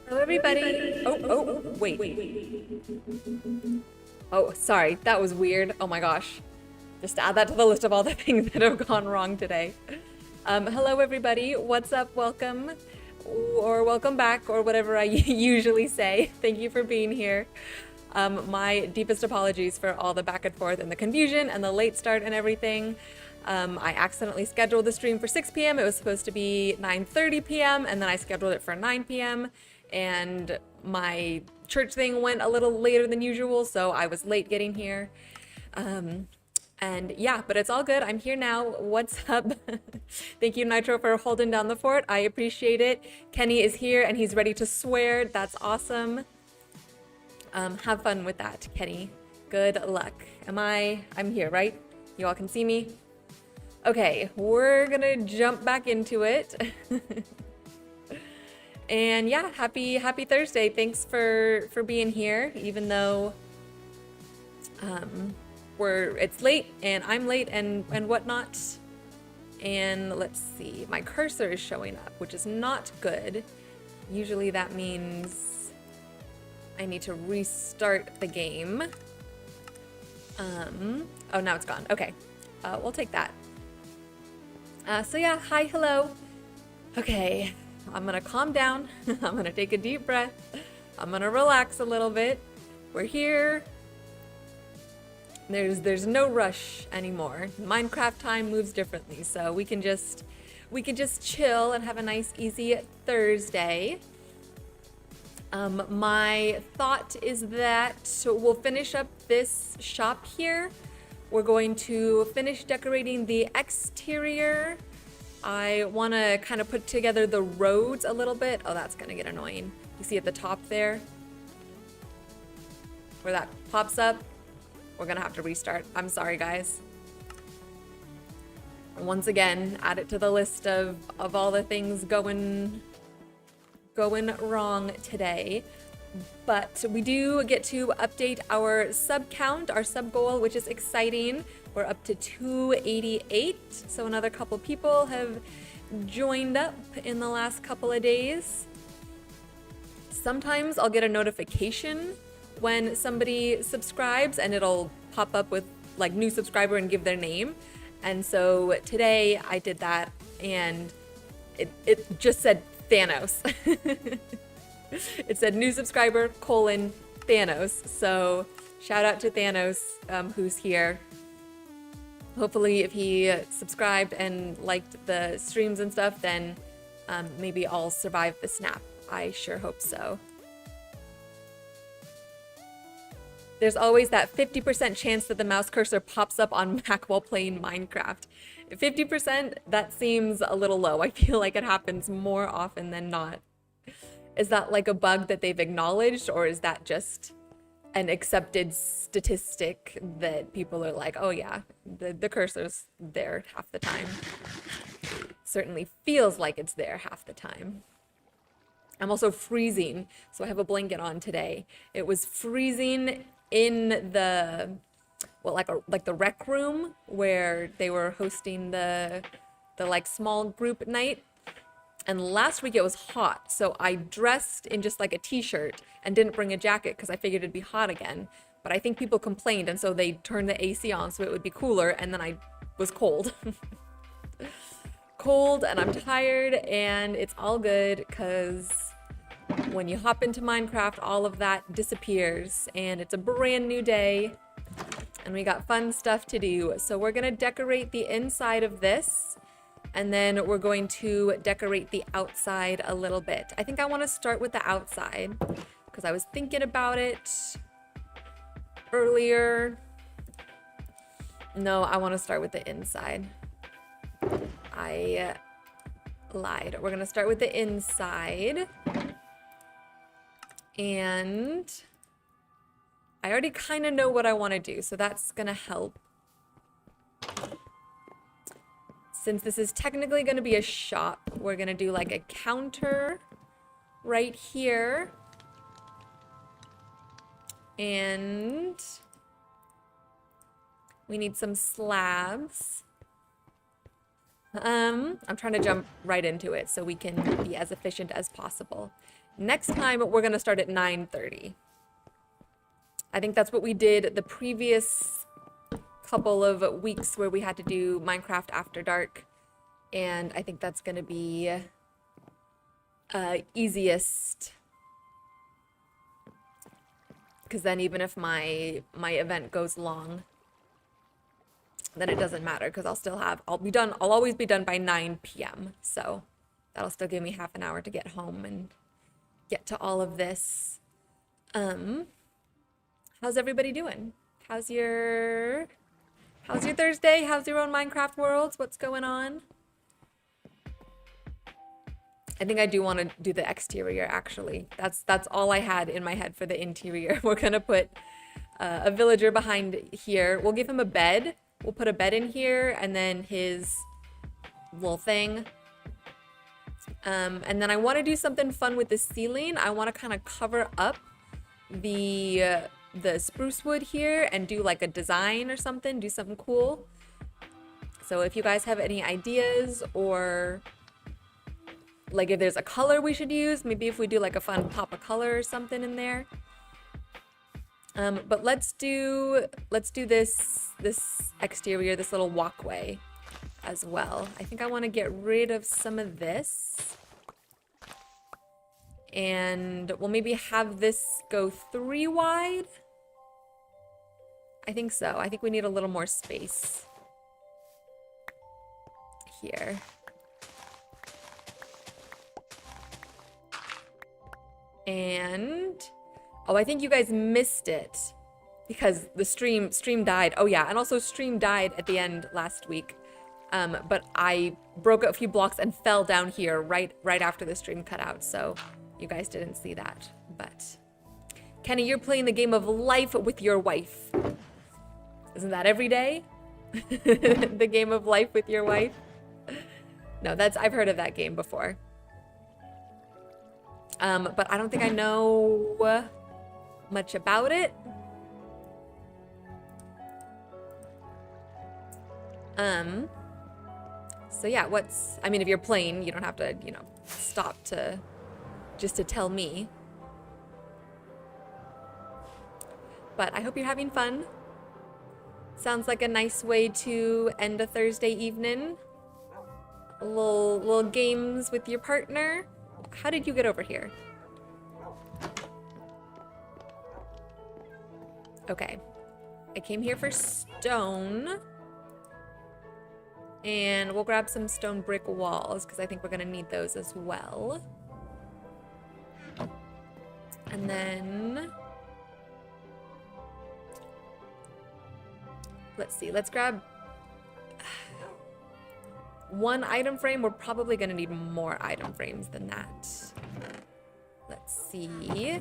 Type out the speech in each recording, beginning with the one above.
Hello, everybody. Oh, wait. Oh, sorry. That was weird. Oh my gosh. Just to add that to the list of all the things that have gone wrong today. Hello, everybody. What's up? Welcome. Or welcome back, or whatever I usually say. Thank you for being here. My deepest apologies for all the back and forth and the confusion and the late start and everything. I accidentally scheduled the stream for 6 p.m. It was supposed to be 9:30 p.m. and then I scheduled it for 9 p.m. and my church thing went a little later than usual, so I was late getting here. And yeah, but it's all good. I'm here now. What's up? Thank you, Nitro, for holding down the fort. I appreciate it. Kenny is here and he's ready to swear. That's awesome. Have fun with that, Kenny. Good luck. I'm here, right? You all can see me? Okay, we're gonna jump back into it. And yeah, happy Thursday. Thanks for being here, even though it's late and I'm late and whatnot. And let's see, my cursor is showing up, which is not good. Usually that means I need to restart the game. Oh, now it's gone. Okay, we'll take that. So yeah, hi, hello. Okay, I'm gonna calm down. I'm gonna take a deep breath. I'm gonna relax a little bit. We're here. There's no rush anymore. Minecraft time moves differently, so we can just chill and have a nice, easy Thursday. My thought is that we'll finish up this shop here. We're going to finish decorating the exterior. I want to kind of put together the roads a little bit. Oh, that's going to get annoying. You see at the top there where that pops up? We're going to have to restart. I'm sorry, guys. Once again, add it to the list of all the things going wrong today. But we do get to update our sub count, our sub goal, which is exciting. We're up to 288. So another couple people have joined up in the last couple of days. Sometimes I'll get a notification when somebody subscribes and it'll pop up with like new subscriber and give their name. And so today I did that and it just said Thanos. It said new subscriber : Thanos. So shout out to Thanos, who's here. Hopefully if he subscribed and liked the streams and stuff, then maybe I'll survive the snap. I sure hope so. There's always that 50% chance that the mouse cursor pops up on Mac while playing Minecraft. 50%, that seems a little low. I feel like it happens more often than not. Is that like a bug that they've acknowledged, or is that just an accepted statistic that people are like, oh yeah, the cursor's there half the time? Certainly feels like it's there half the time. I'm also freezing, so I have a blanket on today. It was freezing in the, well, like the rec room where they were hosting the like small group night. And last week it was hot, so I dressed in just like a t-shirt and didn't bring a jacket because I figured it'd be hot again. But I think people complained, and so they turned the AC on so it would be cooler, and then I was cold. Cold, and I'm tired, and it's all good because when you hop into Minecraft, all of that disappears, and it's a brand new day, and we got fun stuff to do. So we're gonna decorate the inside of this, and then we're going to decorate the outside a little bit. I think I want to start with the outside because I was thinking about it earlier. No, I want to start with the inside. I lied. We're going to start with the inside. And I already kind of know what I want to do, so that's going to help. Since this is technically going to be a shop, we're going to do like a counter right here. And we need some slabs. I'm trying to jump right into it so we can be as efficient as possible. Next time, we're going to start at 9:30. I think that's what we did the previous couple of weeks where we had to do Minecraft After Dark. And I think that's going to be easiest. Because then even if my event goes long, then it doesn't matter because I'll always be done by 9 p.m. So that'll still give me half an hour to get home and get to all of this. How's everybody doing? How's your Thursday? How's your own Minecraft worlds? What's going on? I think I do want to do the exterior actually. That's all I had in my head for the interior. We're gonna put a villager behind here. We'll give him a bed. We'll put a bed in here and then his little thing. And then I want to do something fun with the ceiling. I want to kind of cover up the spruce wood here and do like a design or something, do something cool. So if you guys have any ideas or like if there's a color we should use, maybe if we do like a fun pop of color or something in there. But let's do this exterior, this little walkway as well. I think I want to get rid of some of this. And we'll maybe have this go 3 wide. I think so. I think we need a little more space here. And oh, I think you guys missed it because the stream died. Oh yeah, and also stream died at the end last week. But I broke a few blocks and fell down here right after the stream cut out. So you guys didn't see that. But Kenny, you're playing the game of life with your wife. Isn't that every day? The game of life with your wife? No, I've heard of that game before. But I don't think I know much about it. So yeah, I mean, if you're playing, you don't have to, stop just to tell me. But I hope you're having fun. Sounds like a nice way to end a Thursday evening. Little games with your partner. How did you get over here? Okay. I came here for stone. And we'll grab some stone brick walls because I think we're going to need those as well. And then let's see. Let's grab 1 item frame. We're probably going to need more item frames than that. Let's see.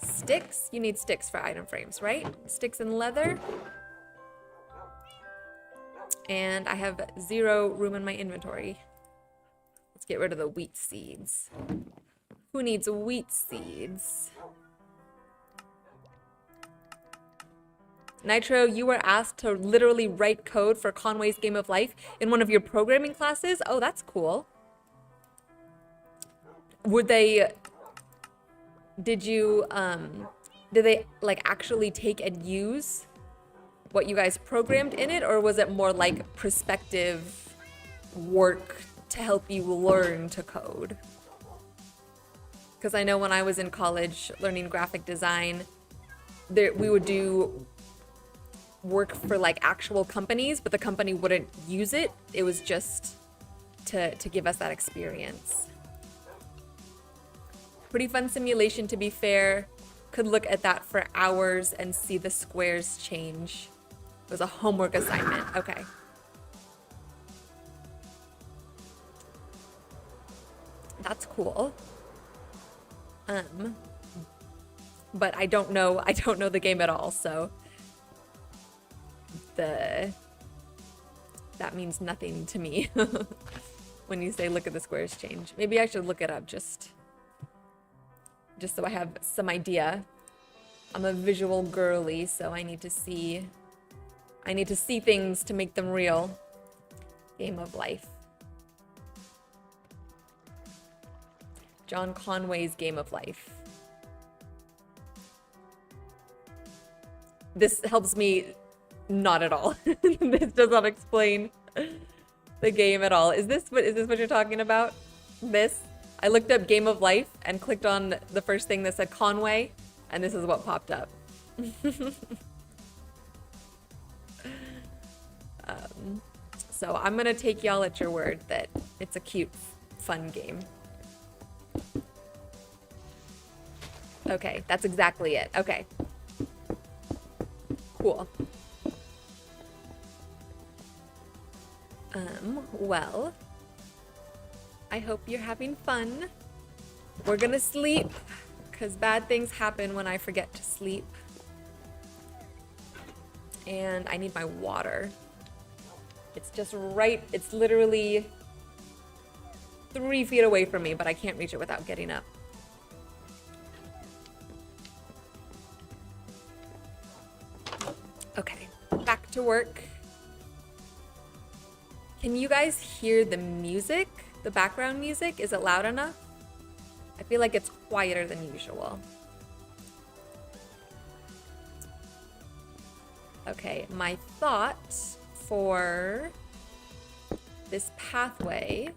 Sticks. You need sticks for item frames, right? Sticks and leather. And I have 0 room in my inventory. Let's get rid of the wheat seeds. Who needs wheat seeds? Nitro, you were asked to literally write code for Conway's Game of Life in one of your programming classes? Oh, that's cool. Did they like actually take and use what you guys programmed in it, or was it more like prospective work to help you learn to code? Because I know when I was in college learning graphic design, we would do work for like actual companies, but the company wouldn't use it. It was just to give us that experience. Pretty fun simulation, to be fair. Could look at that for hours and see the squares change. It was a homework assignment. Okay. That's cool. But I don't know the game at all, so that means nothing to me when you say look at the squares change. Maybe I should look it up just so I have some idea. I'm a visual girly, so I need to see things to make them real. Game of Life. John Conway's Game of Life. This helps me not at all. This does not explain the game at all. Is this what you're talking about? This? I looked up Game of Life and clicked on the first thing that said Conway, and this is what popped up. So I'm gonna take y'all at your word that it's a cute, fun game. Okay, that's exactly it. Okay. Cool. Well, I hope you're having fun. We're gonna sleep, because bad things happen when I forget to sleep. And I need my water. It's just right, it's literally 3 feet away from me, but I can't reach it without getting up. Okay, back to work. Can you guys hear the music? The background music? Is it loud enough? I feel like it's quieter than usual. Okay, my thought for this pathway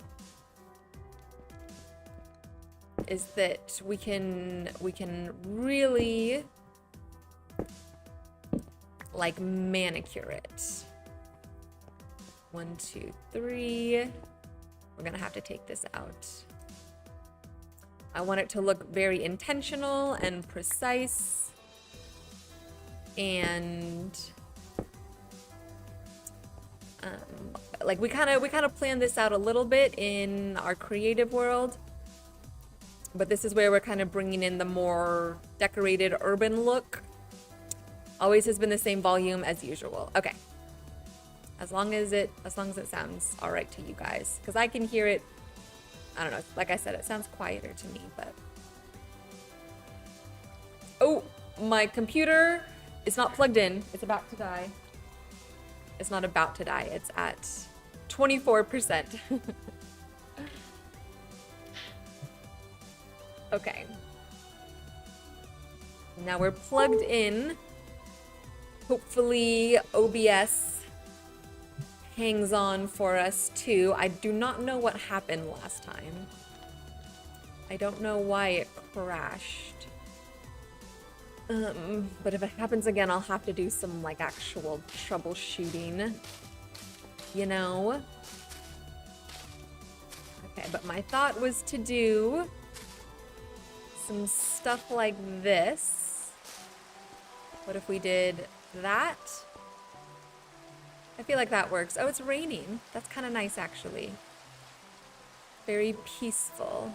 is that we can really like manicure it. 1, 2, 3. We're gonna have to take this out. I want it to look very intentional and precise, and like we kind of planned this out a little bit in our creative world, but this is where we're kind of bringing in the more decorated urban look. Always has been the same volume as usual. Okay. As long as it sounds all right to you guys, because I can hear it. I don't know. Like I said, it sounds quieter to me, but oh, my computer is not plugged in. It's about to die. It's not about to die. It's at 24%. Okay. Now we're plugged in. Hopefully OBS hangs on for us too. I do not know what happened last time. I don't know why it crashed. But if it happens again, I'll have to do some like actual troubleshooting, you know? Okay, but my thought was to do some stuff like this. What if we did that? I feel like that works. Oh, it's raining. That's kind of nice, actually. Very peaceful.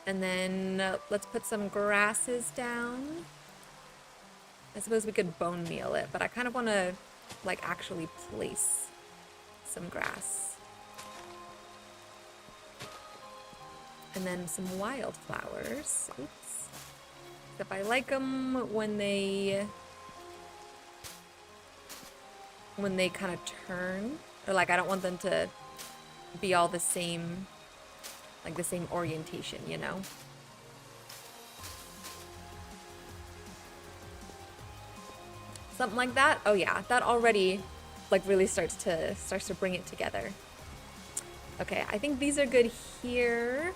And then let's put some grasses down. I suppose we could bone meal it, but I kind of want to like actually place some grass. And then some wildflowers. Oops. If I like them when they kind of turn, or like I don't want them to be all the same, like the same orientation, you know? Something like that. Oh yeah, that already like really starts to bring it together. Okay, I think these are good here.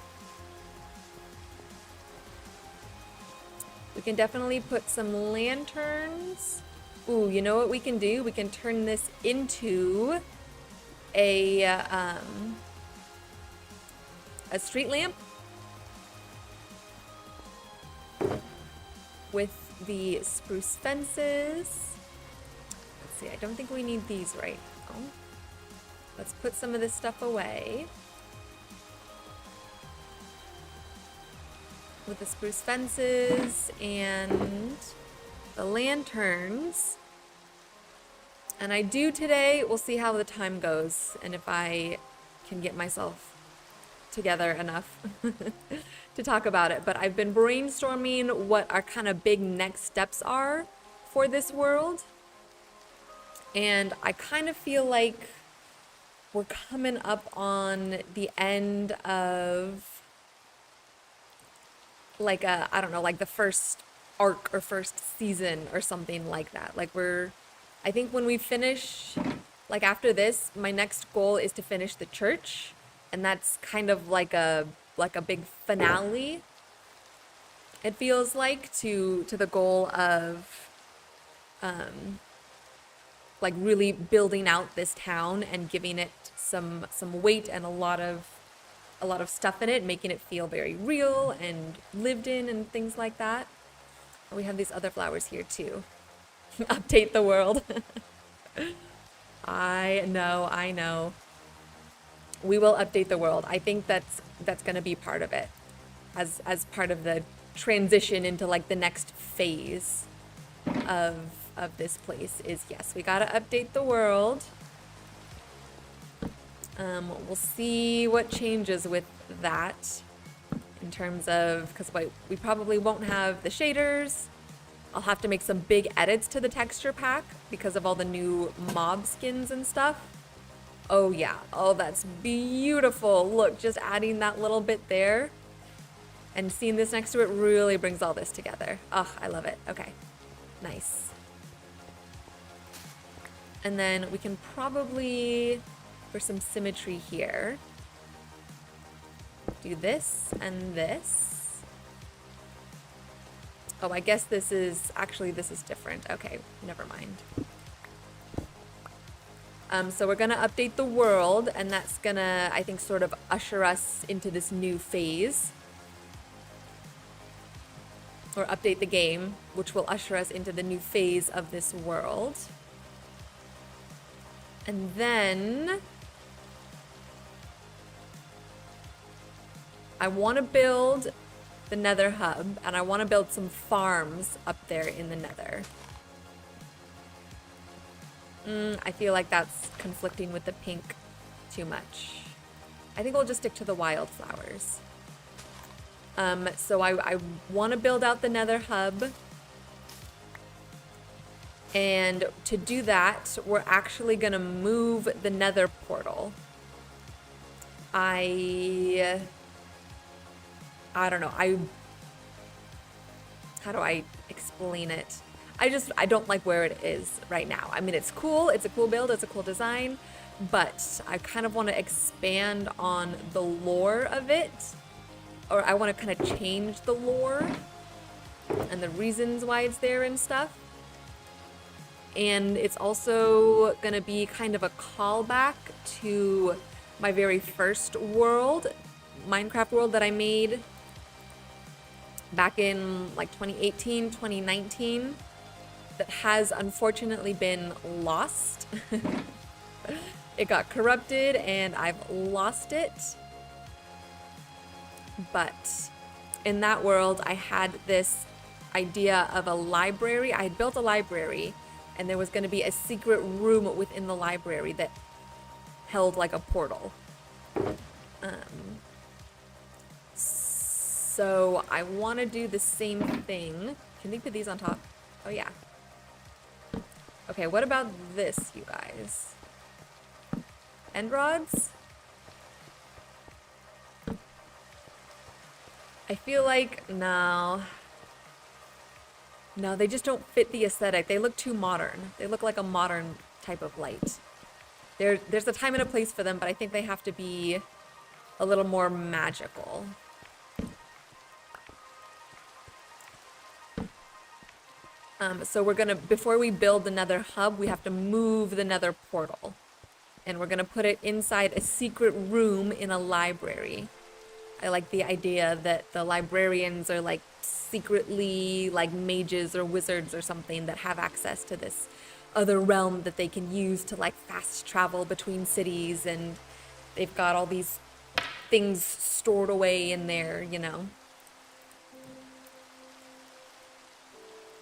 We can definitely put some lanterns. Ooh, you know what we can do? We can turn this into a street lamp with the spruce fences. Let's see, I don't think we need these right now. Let's put some of this stuff away. With the spruce fences and the lanterns. And I do today, we'll see how the time goes and if I can get myself together enough to talk about it. But I've been brainstorming what our kind of big next steps are for this world. And I kind of feel like we're coming up on the end of like I don't know, like the first arc or first season or something like that. Like I think when we finish, like after this, my next goal is to finish the church, and that's kind of like a big finale. It feels like to the goal of like really building out this town and giving it some weight and a lot of stuff in it, making it feel very real and lived in and things like that. We have these other flowers here too. Update the world. I know. We will update the world. I think that's going to be part of it, as part of the transition into like the next phase of this place. Is yes, we gotta update the world. We'll see what changes with that in terms of, because we probably won't have the shaders. I'll have to make some big edits to the texture pack because of all the new mob skins and stuff. Oh yeah, oh that's beautiful. Look, just adding that little bit there and seeing this next to it really brings all this together. Oh, I love it. Okay, nice. And then we can probably, for some symmetry here, do this and this. Oh, I guess this is different. Okay, never mind. So we're gonna update the world, and that's gonna, I think, sort of usher us into this new phase. Or update the game, which will usher us into the new phase of this world. And then I want to build the Nether hub, and I want to build some farms up there in the Nether. I feel like that's conflicting with the pink too much. I think we'll just stick to the wildflowers. So I want to build out the Nether hub. And to do that, we're actually going to move the Nether portal. I don't know. How do I explain it? I don't like where it is right now. I mean, it's cool. It's a cool build. It's a cool design. But I kind of want to expand on the lore of it. Or I want to kind of change the lore and the reasons why it's there and stuff. And it's also going to be kind of a callback to my very first world, Minecraft world that I made back in like 2018, 2019, that has unfortunately been lost. It got corrupted and I've lost it. But in that world, I had this idea of a library. I had built a library, and there was going to be a secret room within the library that held like a portal. So I want to do the same thing. Can we put these on top? Oh yeah. Okay, what about this, you guys? End rods? I feel like, no, they just don't fit the aesthetic. They look too modern. They look like a modern type of light. There's a time and a place for them, but I think they have to be a little more magical. So we're gonna, before we build the Nether hub, we have to move the Nether portal. And we're gonna put it inside a secret room in a library. I like the idea that the librarians are like secretly like mages or wizards or something that have access to this other realm that they can use to like fast travel between cities, and they've got all these things stored away in there, you know.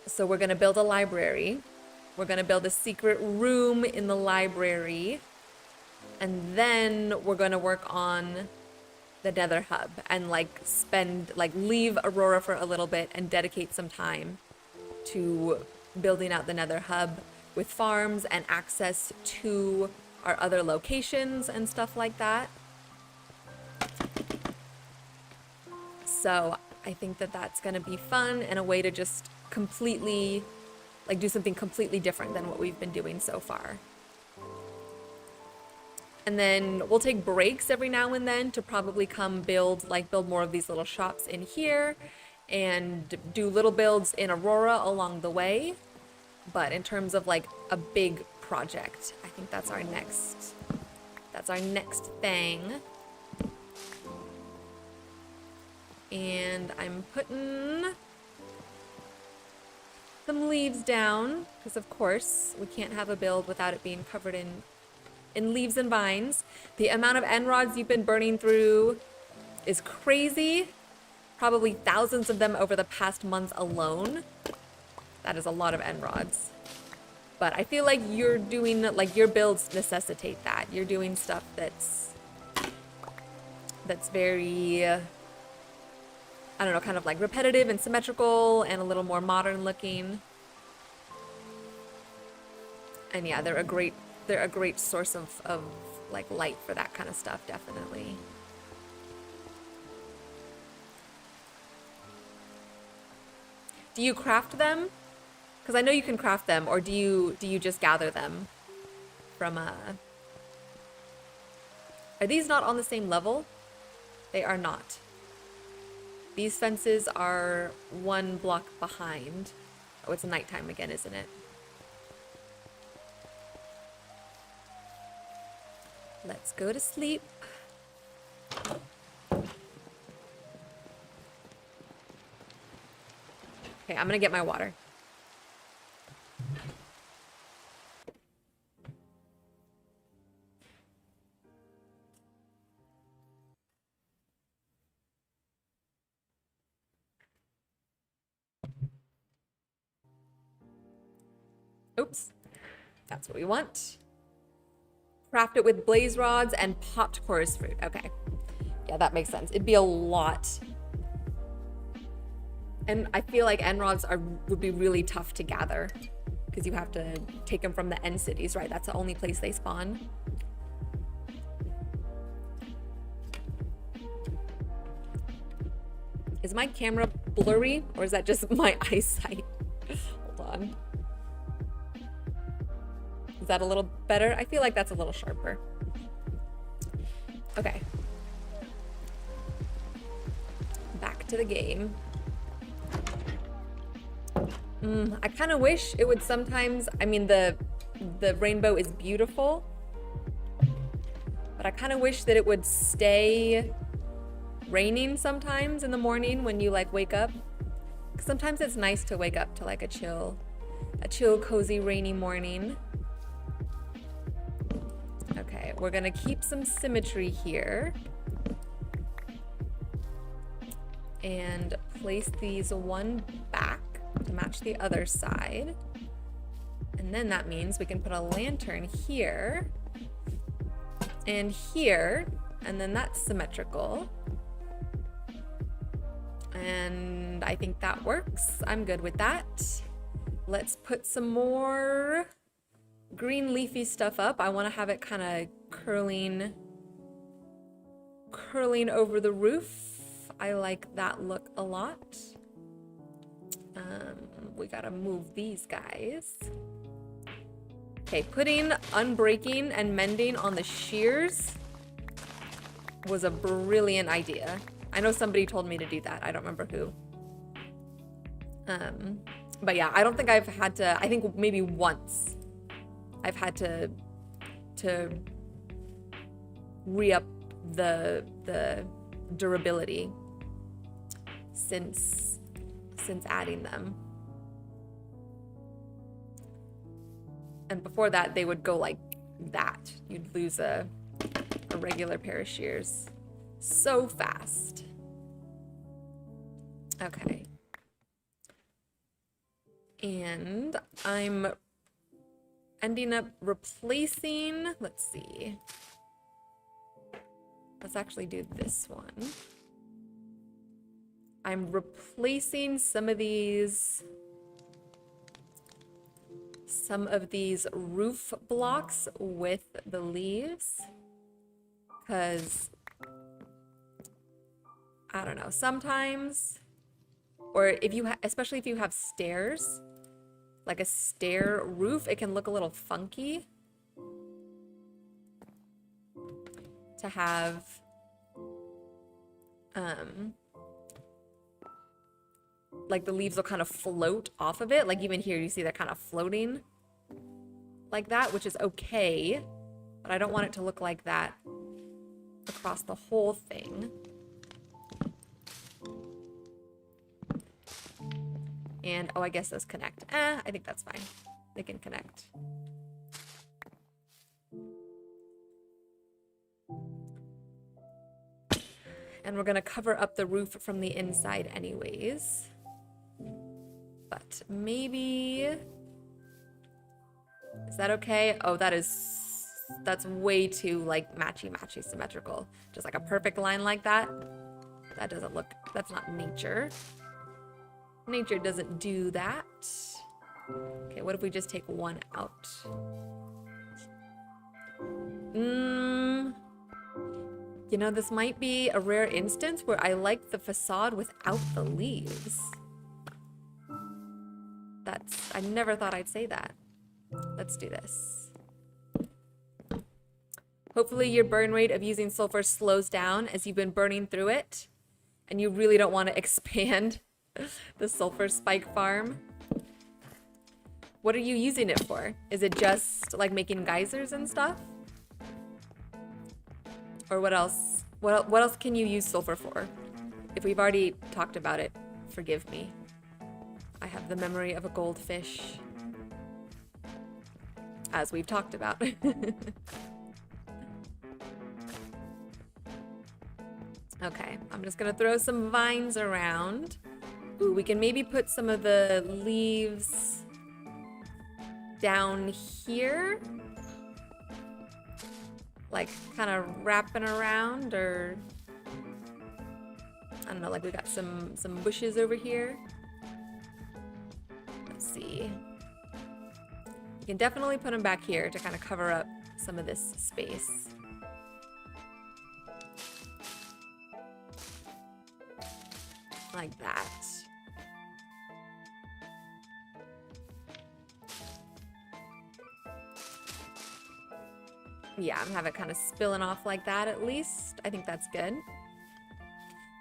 So we're gonna build a library. We're gonna build a secret room in the library, and then we're gonna work on the Nether hub and like leave Aurora for a little bit and dedicate some time to building out the Nether hub with farms and access to our other locations and stuff like that. So I think that that's going to be fun and a way to just completely, like, do something completely different than what we've been doing so far. And then we'll take breaks every now and then to probably come build more of these little shops in here and do little builds in Aurora along the way. But in terms of like a big project, I think that's our next thing. And I'm putting some leaves down because of course we can't have a build without it being covered in leaves and vines. The amount of end rods you've been burning through is crazy. Probably thousands of them over the past month alone. That is a lot of end rods. But I feel like you're doing, like, your builds necessitate that. You're doing stuff that's very, I don't know, kind of like repetitive and symmetrical and a little more modern looking. And yeah, they're a great source of like light for that kind of stuff, definitely. Do you craft them? Because I know you can craft them, or do you just gather them from Are these not on the same level? They are not. These fences are one block behind. Oh, it's nighttime again, isn't it? Let's go to sleep. Okay, I'm gonna get my water. Oops, that's what we want. Craft it with blaze rods and popped chorus fruit. Okay, yeah, that makes sense. It'd be a lot. And I feel like end rods would be really tough to gather because you have to take them from the end cities, right? That's the only place they spawn. Is my camera blurry or is that just my eyesight? Hold on. Is that a little better? I feel like that's a little sharper. Okay. Back to the game. I kind of wish it would sometimes, I mean, the rainbow is beautiful, but I kind of wish that it would stay raining sometimes in the morning when you like wake up. 'Cause sometimes it's nice to wake up to like a chill, cozy, rainy morning. Okay, we're gonna keep some symmetry here. And place these one back to match the other side. And then that means we can put a lantern here and here, and then that's symmetrical. And I think that works. I'm good with that. Let's put some more green leafy stuff up. I want to have it kind of curling over the roof. I like that look a lot. We gotta move these guys. Okay, putting unbreaking and mending on the shears was a brilliant idea. I know somebody told me to do that. I don't remember who. But yeah, I don't think I've had to, I think maybe once I've had to re-up the durability since adding them. And before that, they would go like that. You'd lose a regular pair of shears so fast. Okay. And I'm ending up replacing, let's see. Let's actually do this one. I'm replacing some of these some of these roof blocks with the leaves, because I don't know, sometimes, or if you especially if you have stairs, like a stair roof, it can look a little funky to have like the leaves will kind of float off of it. Like even here, you see they're kind of floating like that, which is okay, but I don't want it to look like that across the whole thing. And, oh, I guess those connect. I think that's fine. They can connect. And we're gonna cover up the roof from the inside anyways. But maybe, is that okay? Oh, that's way too like matchy symmetrical. Just like a perfect line like that. That doesn't look, that's not nature. Nature doesn't do that. Okay, what if we just take one out? You know, this might be a rare instance where I like the facade without the leaves. I never thought I'd say that. Let's do this. Hopefully your burn rate of using sulfur slows down as you've been burning through it, and you really don't want to expand the sulfur spike farm. What are you using it for? Is it just like making geysers and stuff? Or what else? What else can you use sulfur for? If we've already talked about it, forgive me. I have the memory of a goldfish, as we've talked about. Okay, I'm just gonna throw some vines around. Ooh, we can maybe put some of the leaves down here. Like kind of wrapping around, or I don't know, like we got some bushes over here. Let's see. You can definitely put them back here to kind of cover up some of this space. Like that. Yeah, I'm having it kind of spilling off like that at least. I think that's good.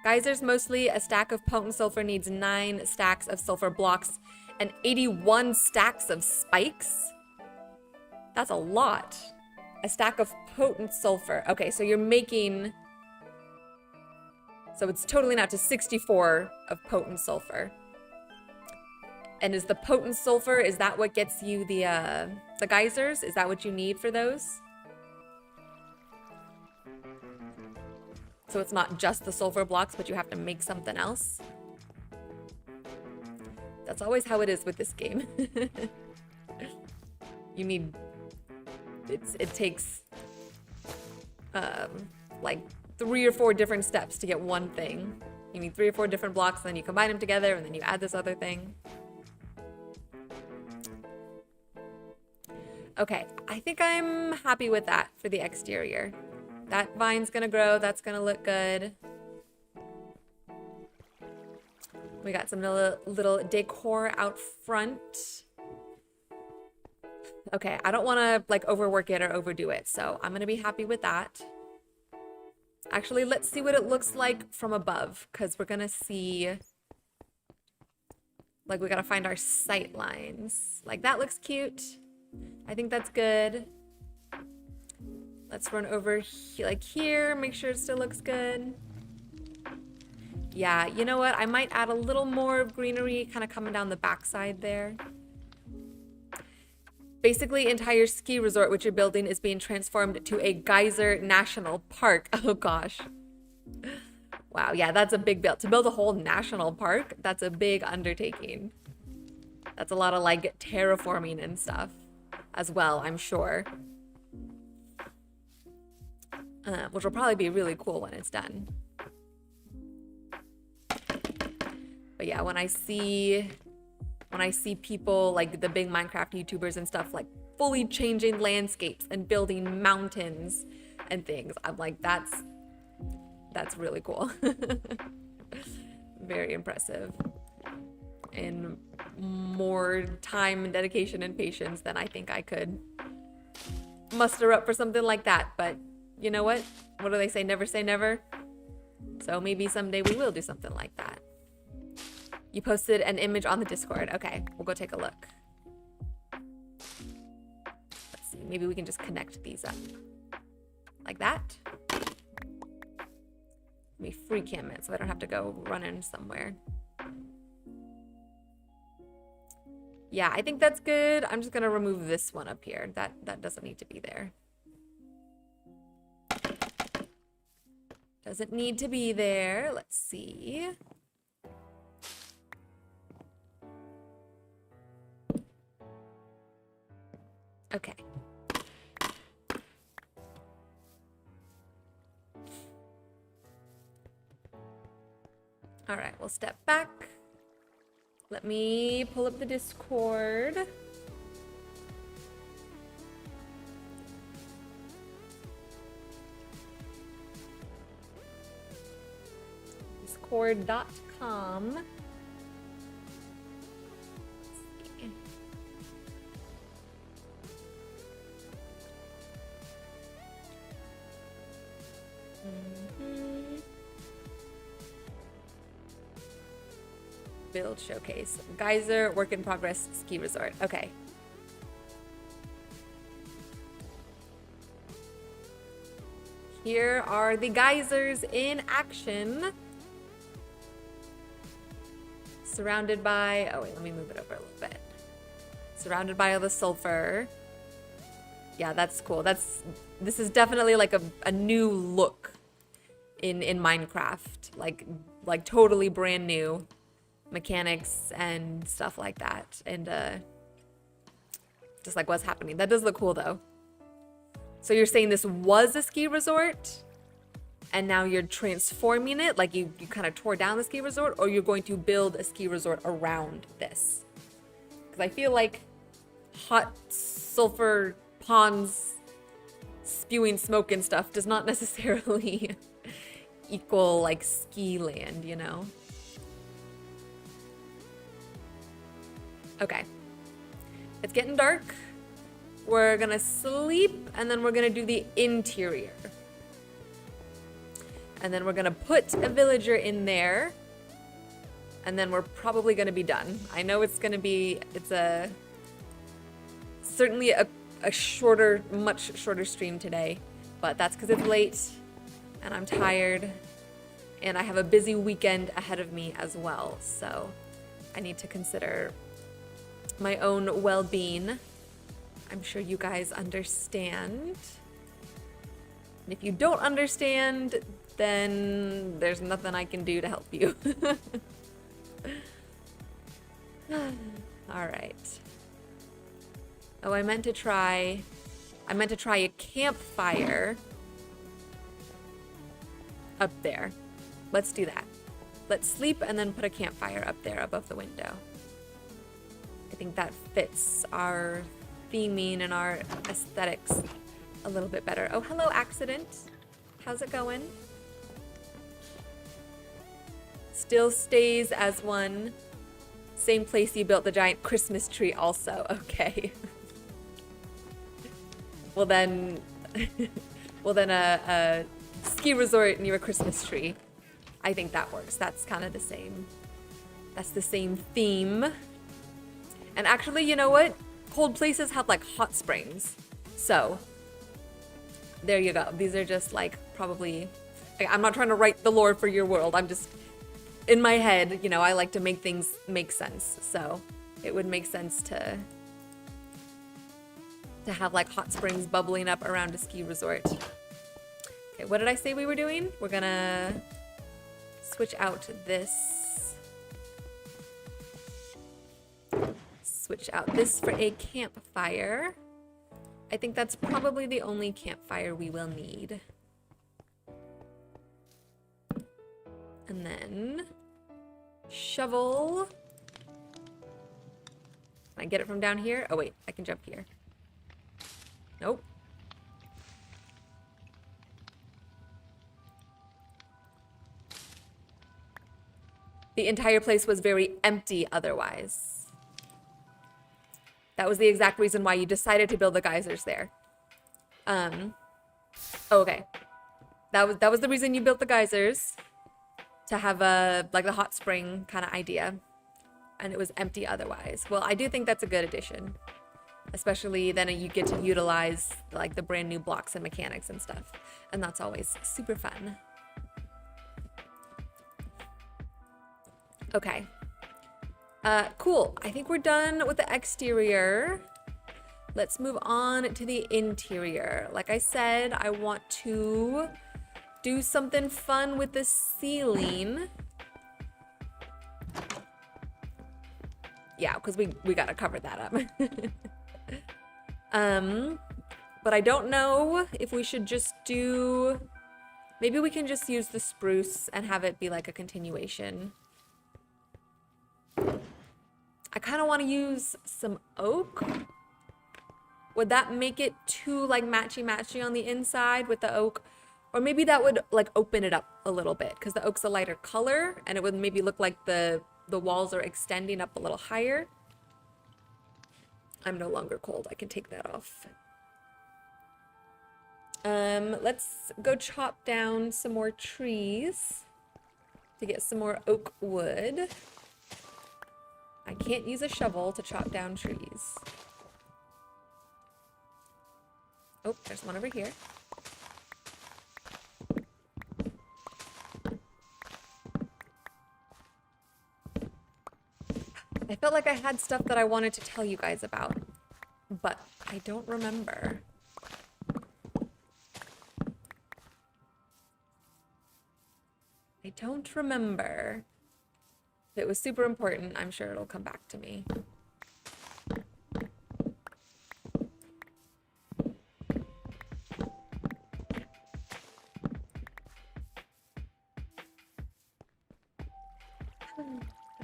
Geysers mostly. A stack of potent sulfur needs 9 stacks of sulfur blocks and 81 stacks of spikes. That's a lot. A stack of potent sulfur. Okay, so you're making... So it's totaling out to 64 of potent sulfur. And is the potent sulfur, is that what gets you the geysers? Is that what you need for those? So it's not just the sulfur blocks, but you have to make something else. That's always how it is with this game. You need, it takes like 3 or 4 different steps to get one thing. You need 3 or 4 different blocks, and then you combine them together, and then you add this other thing. Okay, I think I'm happy with that for the exterior. That vine's gonna grow, that's gonna look good. We got some little decor out front. Okay, I don't wanna like overwork it or overdo it, so I'm gonna be happy with that. Actually, let's see what it looks like from above, because we're gonna see, like we gotta find our sight lines. Like that looks cute. I think that's good. Let's run over like here, make sure it still looks good. Yeah, you know what? I might add a little more of greenery kind of coming down the backside there. Basically, entire ski resort which you're building is being transformed to a geyser national park. Oh gosh. Wow, yeah, that's a big build. To build a whole national park, that's a big undertaking. That's a lot of like terraforming and stuff as well, I'm sure. Which will probably be really cool when it's done. But yeah, when I see when I see people like the big Minecraft YouTubers and stuff like fully changing landscapes and building mountains and things. I'm like, that's really cool. Very impressive. And more time and dedication and patience than I think I could muster up for something like that. But you know what? What do they say? Never say never. So maybe someday we will do something like that. You posted an image on the Discord. Okay, we'll go take a look. Let's see, maybe we can just connect these up. Like that. Let me free cam it so I don't have to go running somewhere. Yeah, I think that's good. I'm just gonna remove this one up here. That doesn't need to be there. Doesn't need to be there. Let's see. Okay. All right, we'll step back. Let me pull up the Discord. Discord.com. Build showcase. Geyser, work in progress, ski resort. Okay. Here are the geysers in action. Surrounded by, oh wait, let me move it over a little bit. Surrounded by all the sulfur. Yeah, that's cool. This is definitely like a new look in Minecraft. Like totally brand new mechanics and stuff like that. And just like what's happening. That does look cool though. So you're saying this was a ski resort and now you're transforming it, like you kind of tore down the ski resort, or you're going to build a ski resort around this? Because I feel like hot sulfur ponds spewing smoke and stuff does not necessarily equal like ski land, you know? Okay. It's getting dark. We're gonna sleep and then we're gonna do the interior. And then we're gonna put a villager in there. And then we're probably gonna be done. I know it's certainly a shorter, much shorter stream today, but that's because it's late and I'm tired and I have a busy weekend ahead of me as well. So I need to consider my own well-being. I'm sure you guys understand. And if you don't understand, then there's nothing I can do to help you. All right. Oh, I meant to try a campfire up there. Let's do that. Let's sleep and then put a campfire up there above the window. I think that fits our theming and our aesthetics a little bit better. Oh, hello, Accident. How's it going? Still stays as one. Same place you built the giant Christmas tree also. Okay. Well then a ski resort near a Christmas tree. I think that works. That's kind of the same. That's the same theme. And actually, you know what? Cold places have like hot springs. So there you go. These are just like probably, I'm not trying to write the lore for your world. I'm just in my head, you know, I like to make things make sense. So it would make sense to have like hot springs bubbling up around a ski resort. Okay, what did I say we were doing? We're gonna switch out this. Switch out this for a campfire. I think that's probably the only campfire we will need. And then shovel. Can I get it from down here? Oh wait, I can jump here. Nope. The entire place was very empty otherwise. That was the exact reason why you decided to build the geysers there. Okay. That was the reason you built the geysers. To have a, like the hot spring kind of idea. And it was empty otherwise. Well, I do think that's a good addition. Especially then you get to utilize like the brand new blocks and mechanics and stuff. And that's always super fun. Okay. Cool. I think we're done with the exterior. Let's move on to the interior. Like I said, I want to do something fun with the ceiling. Yeah, because we gotta cover that up. But I don't know if we should just do... Maybe we can just use the spruce and have it be like a continuation. I kind of want to use some oak. Would that make it too like matchy-matchy on the inside with the oak? Or maybe that would like open it up a little bit because the oak's a lighter color and it would maybe look like the walls are extending up a little higher. I'm no longer cold. I can take that off. Let's go chop down some more trees to get some more oak wood. I can't use a shovel to chop down trees. Oh, there's one over here. I felt like I had stuff that I wanted to tell you guys about, but I don't remember. I don't remember. If it was super important, I'm sure it'll come back to me.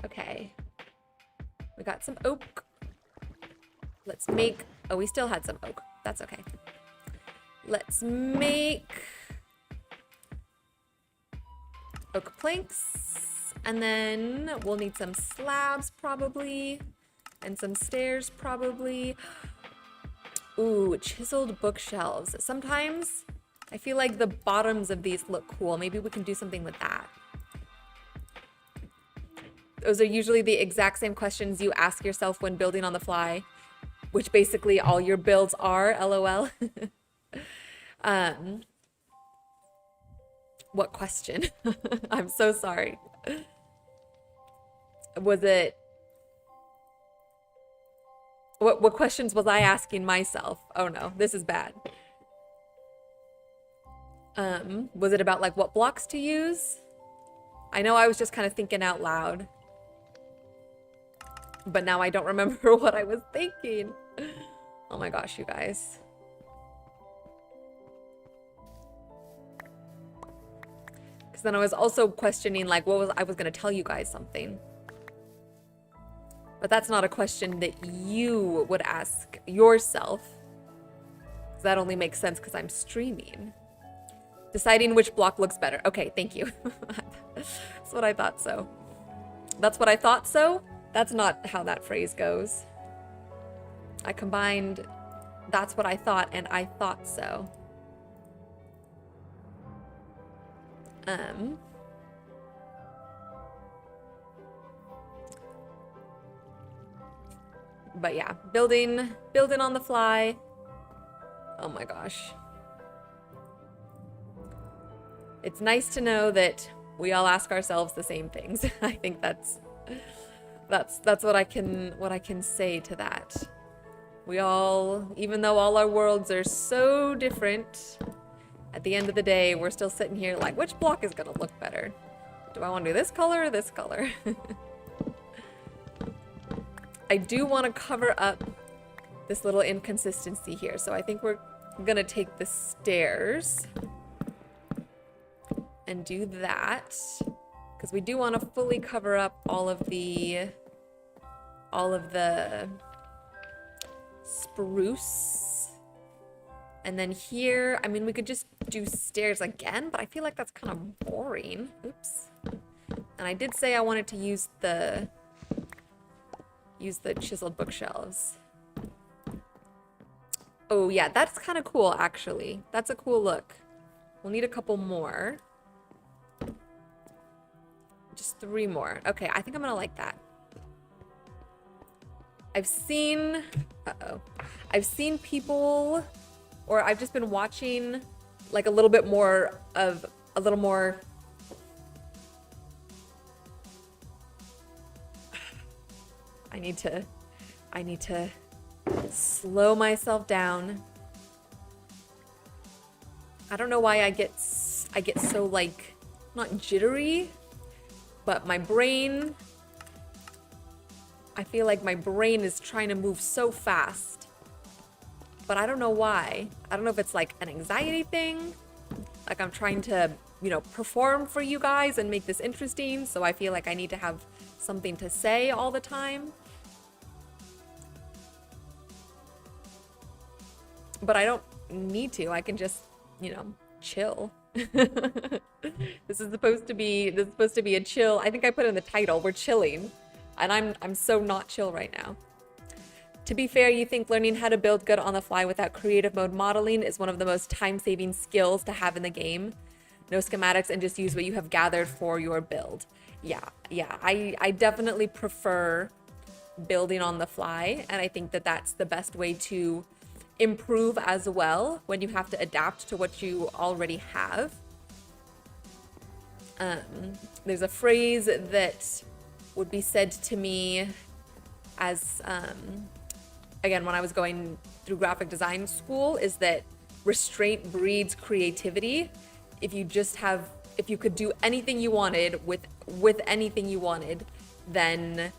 Okay. We got some oak. Let's make... Oh, we still had some oak. That's okay. Let's make oak planks. And then we'll need some slabs probably. And some stairs probably. Ooh, chiseled bookshelves. Sometimes I feel like the bottoms of these look cool. Maybe we can do something with that. Those are usually the exact same questions you ask yourself when building on the fly, which basically all your builds are, LOL. What question? I'm so sorry. Was it... What questions was I asking myself? Oh no, this is bad. Was it about like what blocks to use? I know I was just kind of thinking out loud. But now I don't remember what I was thinking. Oh my gosh, you guys. Because then I was also questioning like I was going to tell you guys something. But that's not a question that you would ask yourself. That only makes sense because I'm streaming. Deciding which block looks better. Okay, thank you. That's what I thought so. That's what I thought so? That's not how that phrase goes. I combined that's what I thought and I thought so. But yeah, building on the fly. Oh my gosh. It's nice to know that we all ask ourselves the same things. I think that's what I can say to that. We all, even though all our worlds are so different, at the end of the day, we're still sitting here like, which block is gonna look better? Do I want to do this color or this color? I do want to cover up this little inconsistency here, so I think we're gonna take the stairs and do that because we do want to fully cover up all of the spruce. And then here, I mean, we could just do stairs again, but I feel like that's kind of boring. Oops. And I did say I wanted to use the chiseled bookshelves. Oh yeah, that's kind of cool actually. That's a cool look. We'll need a couple more. Just 3 more. Okay, I think I'm gonna like that. I've seen people, or I've just been watching like a little more I need to slow myself down. I don't know why I get so like, not jittery, but my brain, I feel like my brain is trying to move so fast, but I don't know why. I don't know if it's like an anxiety thing, like I'm trying to, you know, perform for you guys and make this interesting, so I feel like I need to have something to say all the time. But I don't need to. I can just, you know, chill. This is supposed to be a chill. I think I put in the title, we're chilling. And I'm so not chill right now. To be fair, you think learning how to build good on the fly without creative mode modeling is one of the most time-saving skills to have in the game. No schematics and just use what you have gathered for your build. Yeah, I definitely prefer building on the fly, and I think that that's the best way to improve as well when you have to adapt to what you already have. There's a phrase that would be said to me as, again, when I was going through graphic design school, is that restraint breeds creativity. If you could do anything you wanted with anything you wanted, then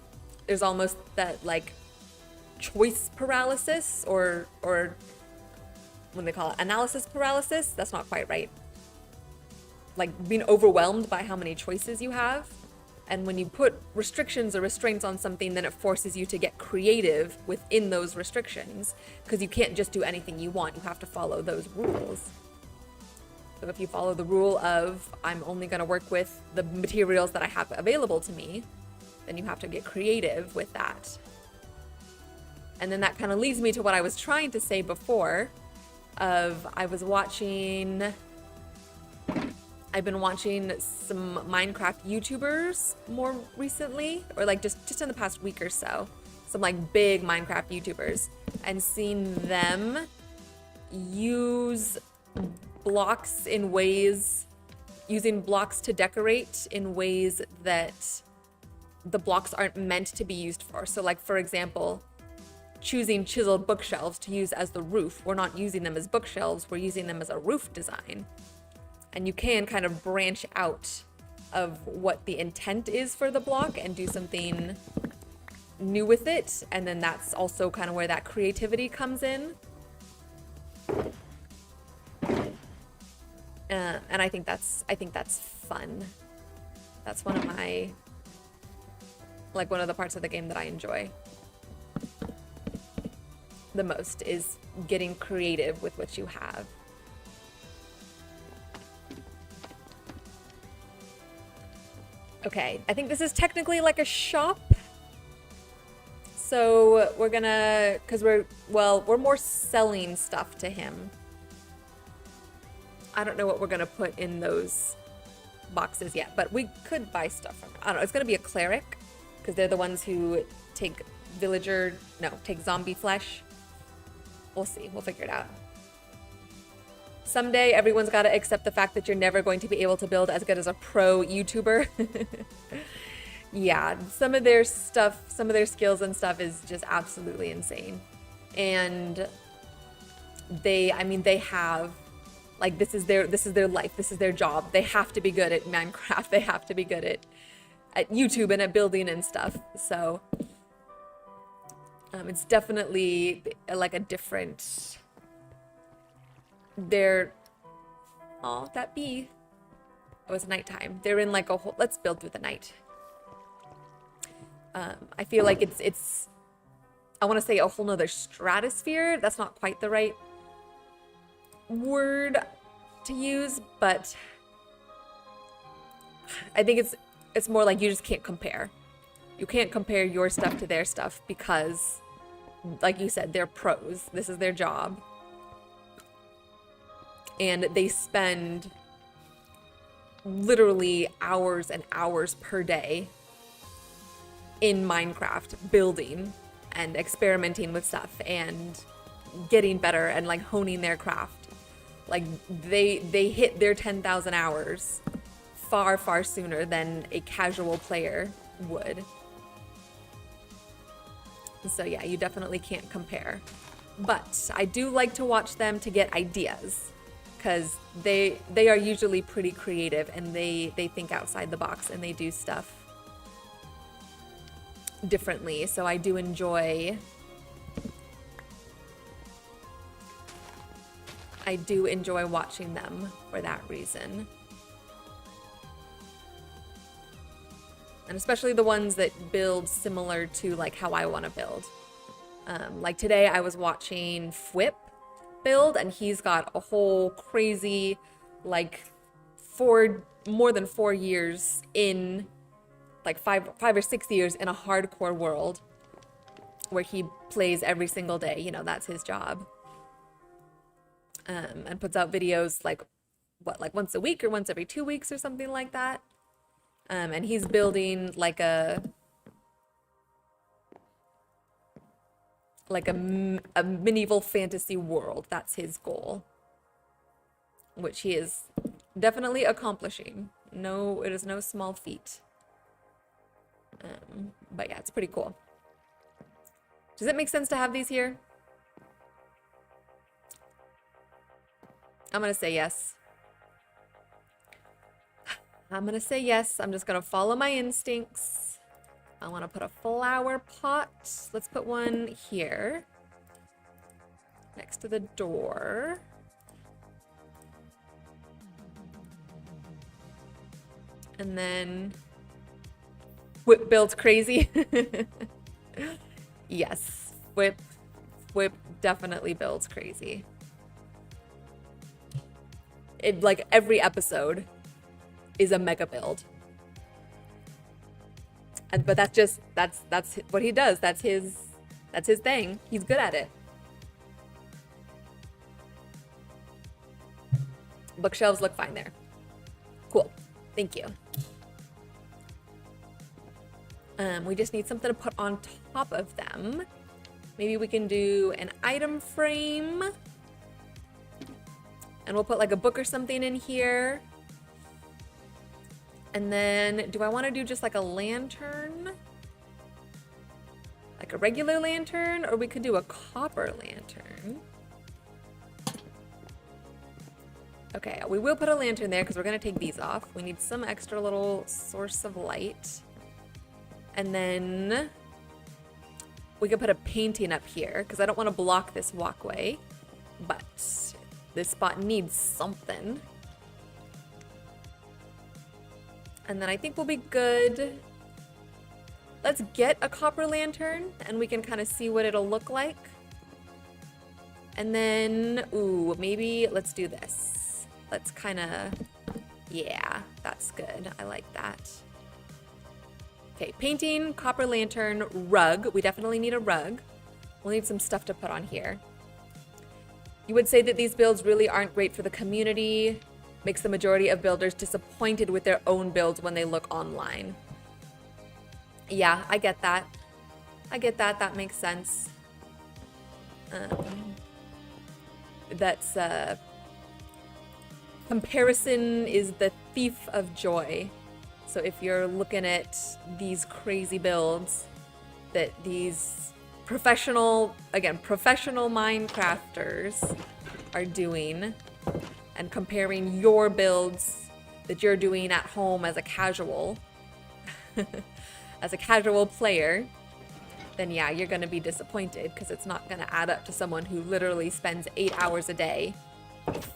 there's almost that like choice paralysis or when they call it analysis paralysis. That's not quite right. Like being overwhelmed by how many choices you have. And when you put restrictions or restraints on something, then it forces you to get creative within those restrictions, because you can't just do anything you want. You have to follow those rules. So if you follow the rule of, I'm only going to work with the materials that I have available to me, then you have to get creative with that. And then that kind of leads me to what I was trying to say before of I've been watching some Minecraft YouTubers more recently, or like just in the past week or so, some like big Minecraft YouTubers, and seeing them use blocks in ways, using blocks to decorate in ways that the blocks aren't meant to be used for. So like, for example, choosing chiseled bookshelves to use as the roof. We're not using them as bookshelves, we're using them as a roof design. And you can kind of branch out of what the intent is for the block and do something new with it. And then that's also kind of where that creativity comes in. And I think that's fun. That's one of the parts of the game that I enjoy the most, is getting creative with what you have. Okay, I think this is technically like a shop. So we're gonna, because we're more selling stuff to him. I don't know what we're gonna put in those boxes yet, but we could buy stuff from him. I don't know, it's gonna be a cleric, because they're the ones who take zombie flesh. We'll see, we'll figure it out. Someday, everyone's got to accept the fact that you're never going to be able to build as good as a pro YouTuber. Yeah, some of their stuff, some of their skills and stuff is just absolutely insane. And they have, like, this is their life, this is their job. They have to be good at Minecraft. They have to be good at YouTube and at building and stuff. So it's definitely like a different... that bee. It was nighttime. They're in like a whole, let's build through the night. I feel like it's I want to say a whole nother stratosphere. That's not quite the right word to use, but I think it's more like you just can't compare. You can't compare your stuff to their stuff because, like you said, they're pros. This is their job. And they spend literally hours and hours per day in Minecraft building and experimenting with stuff and getting better and like honing their craft. Like they hit their 10,000 hours far sooner than a casual player would. So yeah, you definitely can't compare. But I do like to watch them to get ideas, because they are usually pretty creative and they think outside the box and they do stuff differently. So I do enjoy watching them for that reason. And especially the ones that build similar to like how I want to build. Like today I was watching Fwip build, and he's got a whole crazy, like more than 4 years in, like five or 6 years in a hardcore world where he plays every single day. You know, that's his job. And puts out videos like once a week or once every 2 weeks or something like that. And he's building like a medieval fantasy world. That's his goal, which he is definitely accomplishing. No, it is no small feat. But yeah, it's pretty cool. Does it make sense to have these here? I'm gonna say yes. I'm gonna say yes. I'm just gonna follow my instincts. I want to put a flower pot. Let's put one here next to the door. And then Whip builds crazy. Yes, Whip definitely builds crazy. It, like, every episode is a mega build. But that's what he does. That's his thing. He's good at it. Bookshelves look fine there. Cool. Thank you. We just need something to put on top of them. Maybe we can do an item frame. And we'll put like a book or something in here. And then, do I want to do just like a lantern? Like a regular lantern? Or we could do a copper lantern. Okay, we will put a lantern there because we're going to take these off. We need some extra little source of light. And then we could put a painting up here because I don't want to block this walkway. But this spot needs something. And then I think we'll be good. Let's get a copper lantern and we can kind of see what it'll look like. And then, ooh, maybe let's do this. Let's kind of, yeah, that's good. I like that. Okay, painting, copper lantern, rug. We definitely need a rug. We'll need some stuff to put on here. You would say that these builds really aren't great for the community. Makes the majority of builders disappointed with their own builds when they look online. Yeah, I get that. I get that. That makes sense. That's comparison is the thief of joy. So if you're looking at these crazy builds that these professional Minecrafters are doing, and comparing your builds that you're doing at home as a casual, as a casual player, then yeah, you're gonna be disappointed because it's not gonna add up to someone who literally spends 8 hours a day,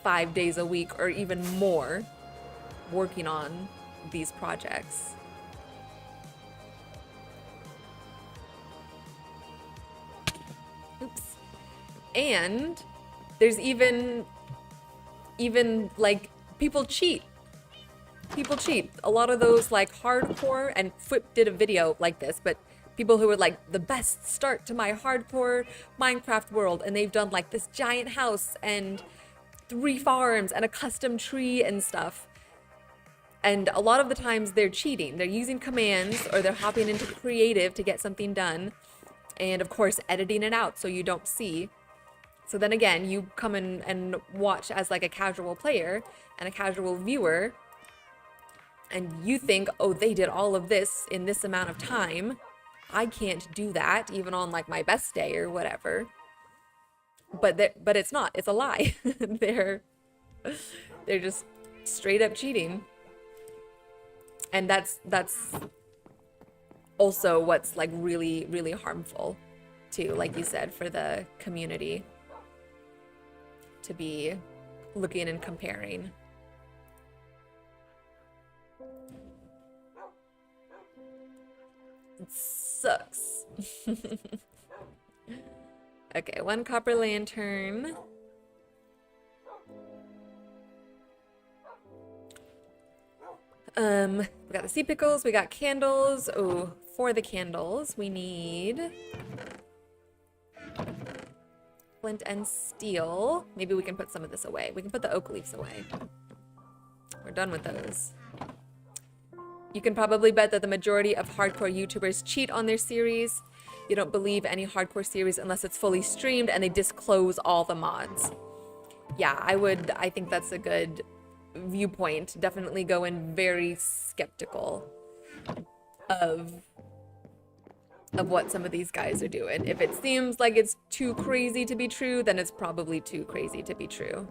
5 days a week, or even more working on these projects. And there's even like people cheat. People cheat. A lot of those like hardcore, and Flip did a video like this, but people who are like the best start to my hardcore Minecraft world, and they've done like this giant house and 3 farms and a custom tree and stuff. And a lot of the times they're cheating. They're using commands, or they're hopping into creative to get something done. And of course, editing it out so you don't see. So then again, you come in and watch as like a casual player and a casual viewer, and you think, oh, they did all of this in this amount of time. I can't do that even on like my best day or whatever. But it's not. It's a lie. They're just straight up cheating. And that's also what's like really, really harmful too, like you said, for the community to be looking and comparing. It sucks. Okay, 1 copper lantern. We got the sea pickles, we got candles. Oh, for the candles, we need flint and steel. Maybe we can put some of this away. We can put the oak leaves away. We're done with those. You can probably bet that the majority of hardcore YouTubers cheat on their series. You don't believe any hardcore series unless it's fully streamed and they disclose all the mods. Yeah, I think that's a good viewpoint. Definitely go in very skeptical of what some of these guys are doing. If it seems like it's too crazy to be true, then it's probably too crazy to be true.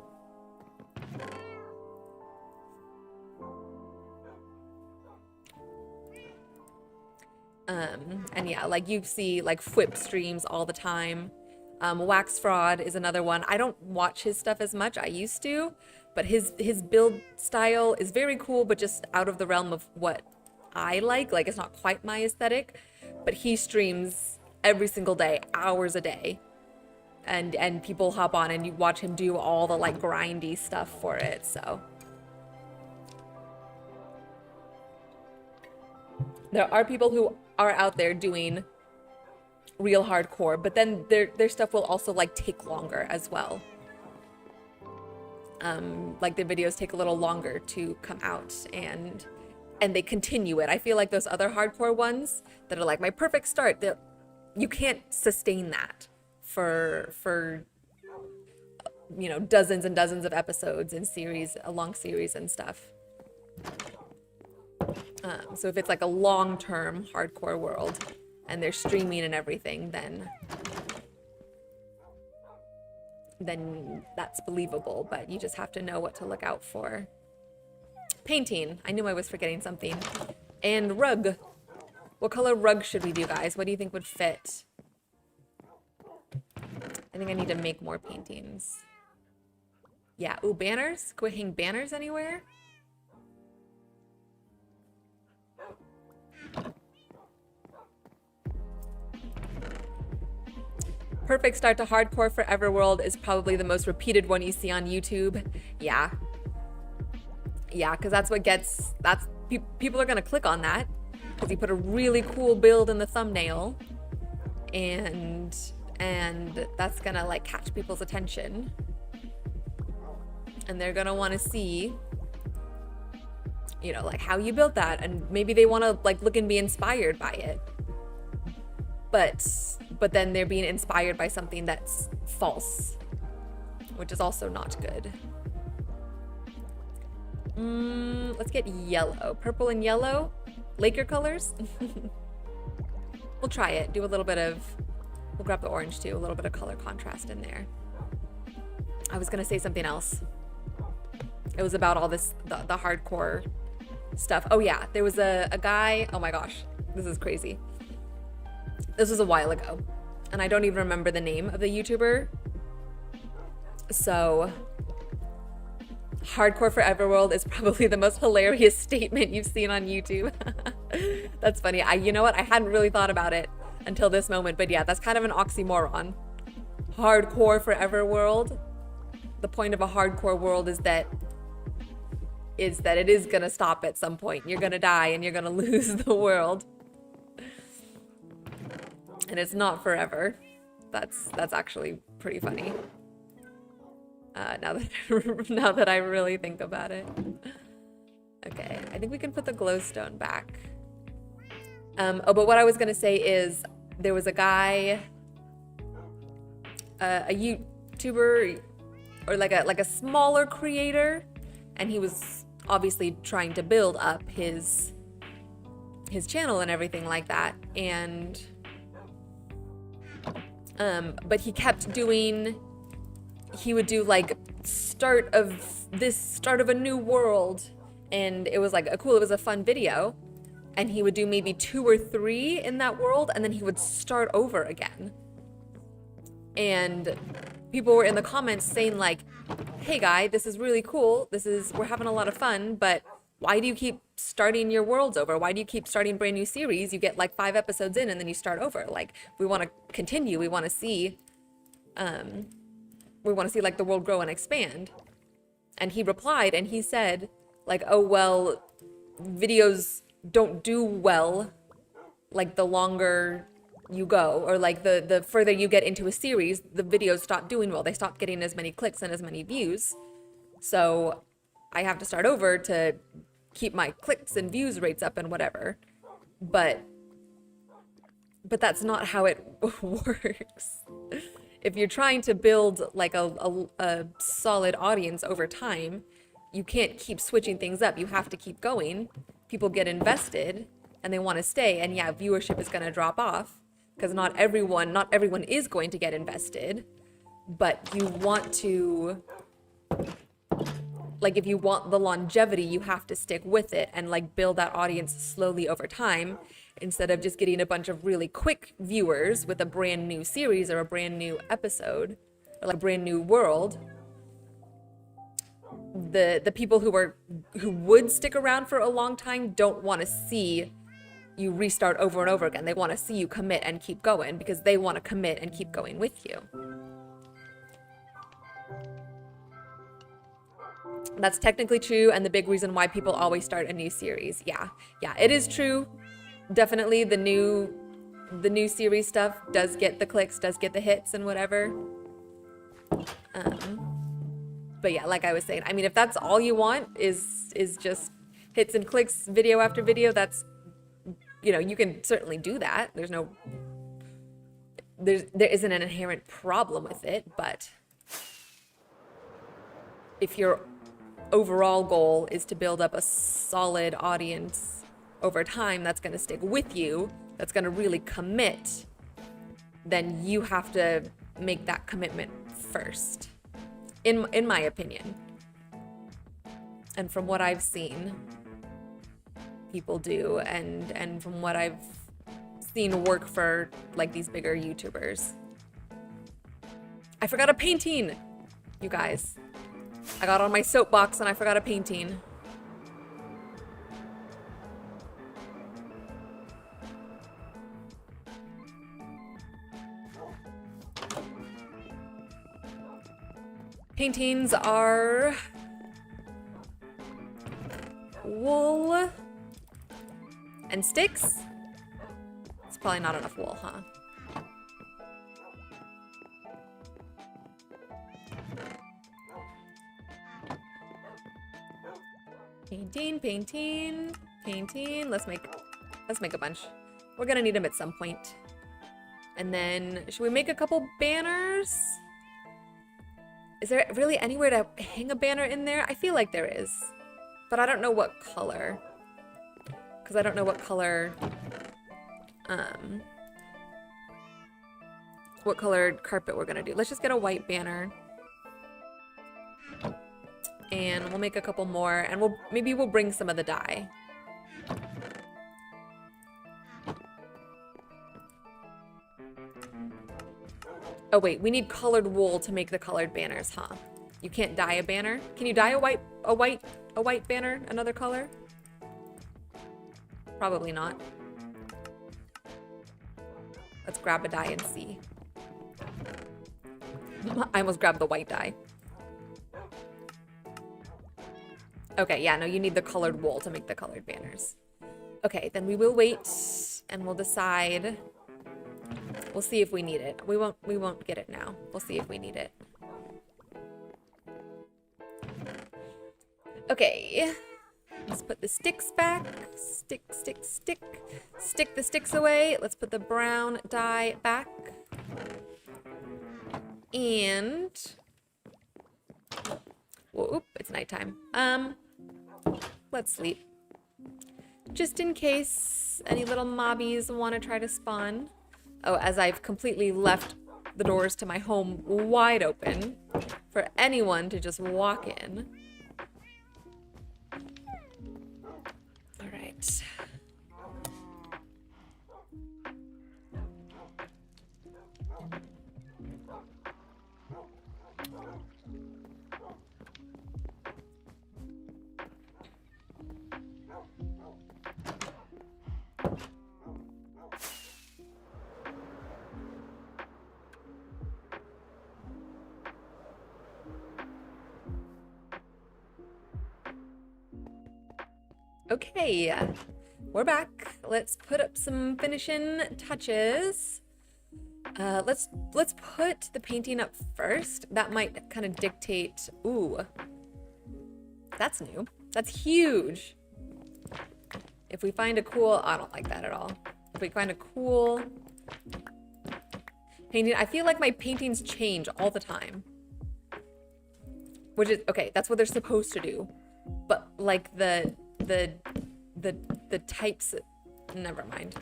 And yeah, like you see like Whip streams all the time. Wax Fraud is another one. I don't watch his stuff as much. I used to, but his build style is very cool, but just out of the realm of what I like. Like it's not quite my aesthetic, but he streams every single day, hours a day. And people hop on and you watch him do all the like grindy stuff for it, so. There are people who are out there doing real hardcore, but then their stuff will also like take longer as well. Like their videos take a little longer to come out, and they continue it. I feel like those other hardcore ones that are like my perfect start, that you can't sustain that for you know, dozens and dozens of episodes and series, a long series and stuff. So if it's like a long-term hardcore world and they're streaming and everything, then that's believable, but you just have to know what to look out for. Painting. I knew I was forgetting something. And rug. What color rug should we do, guys? What do you think would fit? I think I need to make more paintings. Yeah, ooh, banners? Can we hang banners anywhere? Perfect start to hardcore forever world is probably the most repeated one you see on YouTube. Yeah. Yeah, because that's what gets, people are going to click on that because you put a really cool build in the thumbnail, and that's going to like catch people's attention. And they're going to want to see, you know, like how you built that, and maybe they want to like look and be inspired by it. But then they're being inspired by something that's false, which is also not good. Let's get yellow. Purple and yellow. Laker colors. We'll try it. Do a little bit of, we'll grab the orange too, a little bit of color contrast in there. I was gonna say something else. It was about all this, the hardcore stuff. Oh yeah, there was a guy, oh my gosh, this is crazy. This was a while ago, and I don't even remember the name of the YouTuber. So, hardcore forever world is probably the most hilarious statement you've seen on YouTube. That's funny. You know what? I hadn't really thought about it until this moment, but yeah, that's kind of an oxymoron. hardcore forever world. The point of a hardcore world is that it is gonna stop at some point. You're gonna die and you're gonna lose the world. And it's not forever. That's actually pretty funny. Now that I really think about it. Okay, I think we can put the glowstone back. Oh, but what I was gonna say is there was a guy, a YouTuber, or like a smaller creator, and he was obviously trying to build up his channel and everything like that, and but he kept doing, he would do like start of a new world, and it was like it was a fun video, and he would do maybe 2 or 3 in that world, and then he would start over again. And people were in the comments saying like, hey guy, this is really cool, we're having a lot of fun, but why do you keep starting your worlds over? Why do you keep starting brand new series? You get like 5 episodes in and then you start over. Like, we want to continue. We want to see like the world grow and expand. And he replied and he said like, oh, well, videos don't do well like the longer you go, or like the further you get into a series, the videos stop doing well. They stop getting as many clicks and as many views. So I have to start over to keep my clicks and views rates up and whatever. But that's not how it works. If you're trying to build like a solid audience over time, you can't keep switching things up. You have to keep going. People get invested and they want to stay. And yeah, viewership is going to drop off because not everyone is going to get invested. But you want to, like, if you want the longevity, you have to stick with it and like build that audience slowly over time, instead of just getting a bunch of really quick viewers with a brand new series or a brand new episode or like a brand new world. The people who would stick around for a long time don't want to see you restart over and over again. They want to see you commit and keep going because they want to commit and keep going with you. That's technically true, and the big reason why people always start a new series. Yeah, it is true. Definitely the new series stuff does get the clicks, does get the hits and whatever. But yeah, like I was saying, I mean, if that's all you want is just hits and clicks, video after video, that's, you know, you can certainly do that. There isn't an inherent problem with it, but if your overall goal is to build up a solid audience over time that's going to stick with you, that's going to really commit, then you have to make that commitment first, in my opinion. And from what I've seen people do, and from what I've seen work for like these bigger YouTubers. I forgot a painting, you guys. I got on my soapbox and I forgot a painting. Paintings are wool and sticks. It's probably not enough wool, huh? Painting. Let's make a bunch. We're gonna need them at some point. And then, should we make a couple banners? Is there really anywhere to hang a banner in there? I feel like there is, but I don't know what color. Because I don't know what color carpet we're gonna do. Let's just get a white banner. And we'll make a couple more, and maybe we'll bring some of the dye. Oh wait, we need colored wool to make the colored banners, huh? You can't dye a banner? Can you dye a white banner another color? Probably not. Let's grab a dye and see. I almost grabbed the white dye. Okay, yeah, no, you need the colored wool to make the colored banners. Okay, then we will wait and we'll decide. We'll see if we need it. We won't get it now. We'll see if we need it. Okay. Let's put the sticks back. Stick, stick, stick. Stick the sticks away. Let's put the brown dye back. And whoop, it's nighttime. Let's sleep. Just in case any little mobbies want to try to spawn. Oh, as I've completely left the doors to my home wide open for anyone to just walk in. All right. Okay, we're back. Let's put up some finishing touches. Let's put the painting up first. That might kind of dictate. Ooh, that's new. That's huge. If we find a cool, I don't like that at all. If we find a cool painting, I feel like my paintings change all the time. Which is okay. That's what they're supposed to do. But like the types, never mind.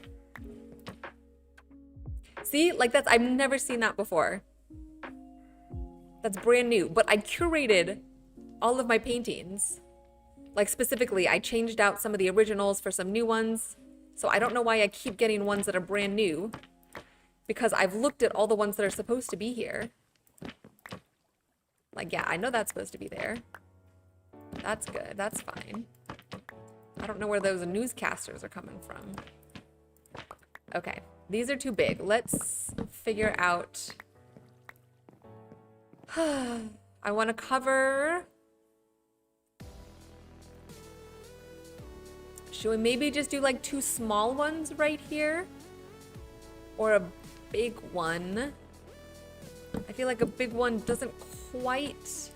See, like that's, I've never seen that before. That's brand new, but I curated all of my paintings. Like specifically, I changed out some of the originals for some new ones. So I don't know why I keep getting ones that are brand new, because I've looked at all the ones that are supposed to be here. Like, yeah, I know that's supposed to be there. That's good, that's fine. I don't know where those newscasters are coming from. Okay, these are too big. Let's figure out. I want to cover. Should we maybe just do like 2 small ones right here? Or a big one? I feel like a big one doesn't quite.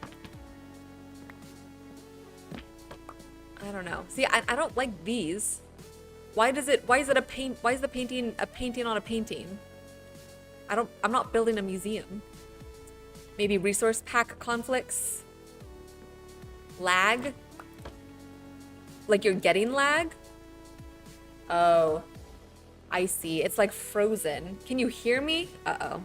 I don't know. See, I don't like these. Why is the painting a painting on a painting? I'm not building a museum. Maybe resource pack conflicts? Lag? Like you're getting lag? Oh, I see. It's like frozen. Can you hear me? Uh-oh.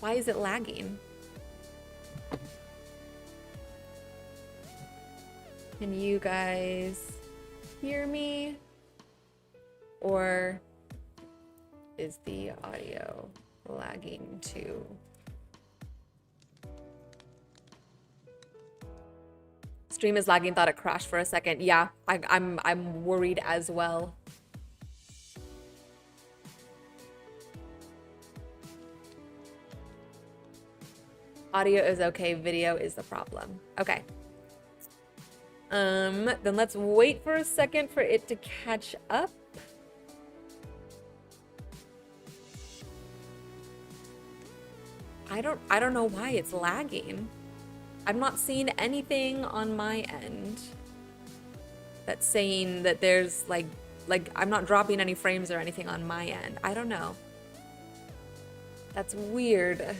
Why is it lagging? Can you guys hear me? Or is the audio lagging too? Stream is lagging, thought it crashed for a second. Yeah, I'm worried as well. Audio is okay, video is the problem. Okay. Then let's wait for a second for it to catch up. I don't know why it's lagging. I'm not seeing anything on my end that's saying that there's like I'm not dropping any frames or anything on my end. I don't know. That's weird.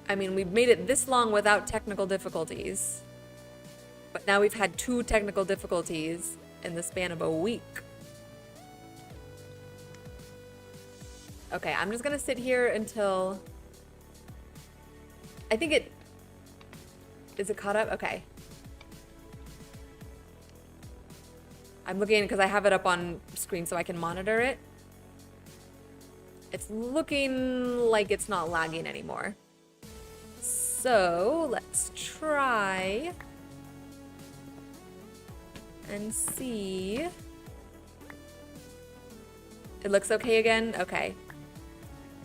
I mean, we've made it this long without technical difficulties. But now we've had 2 technical difficulties in the span of a week. Okay, I'm just gonna sit here until... I think it... Is it caught up? Okay. I'm looking because I have it up on screen so I can monitor it. It's looking like it's not lagging anymore. So let's try and see. It looks okay again? Okay.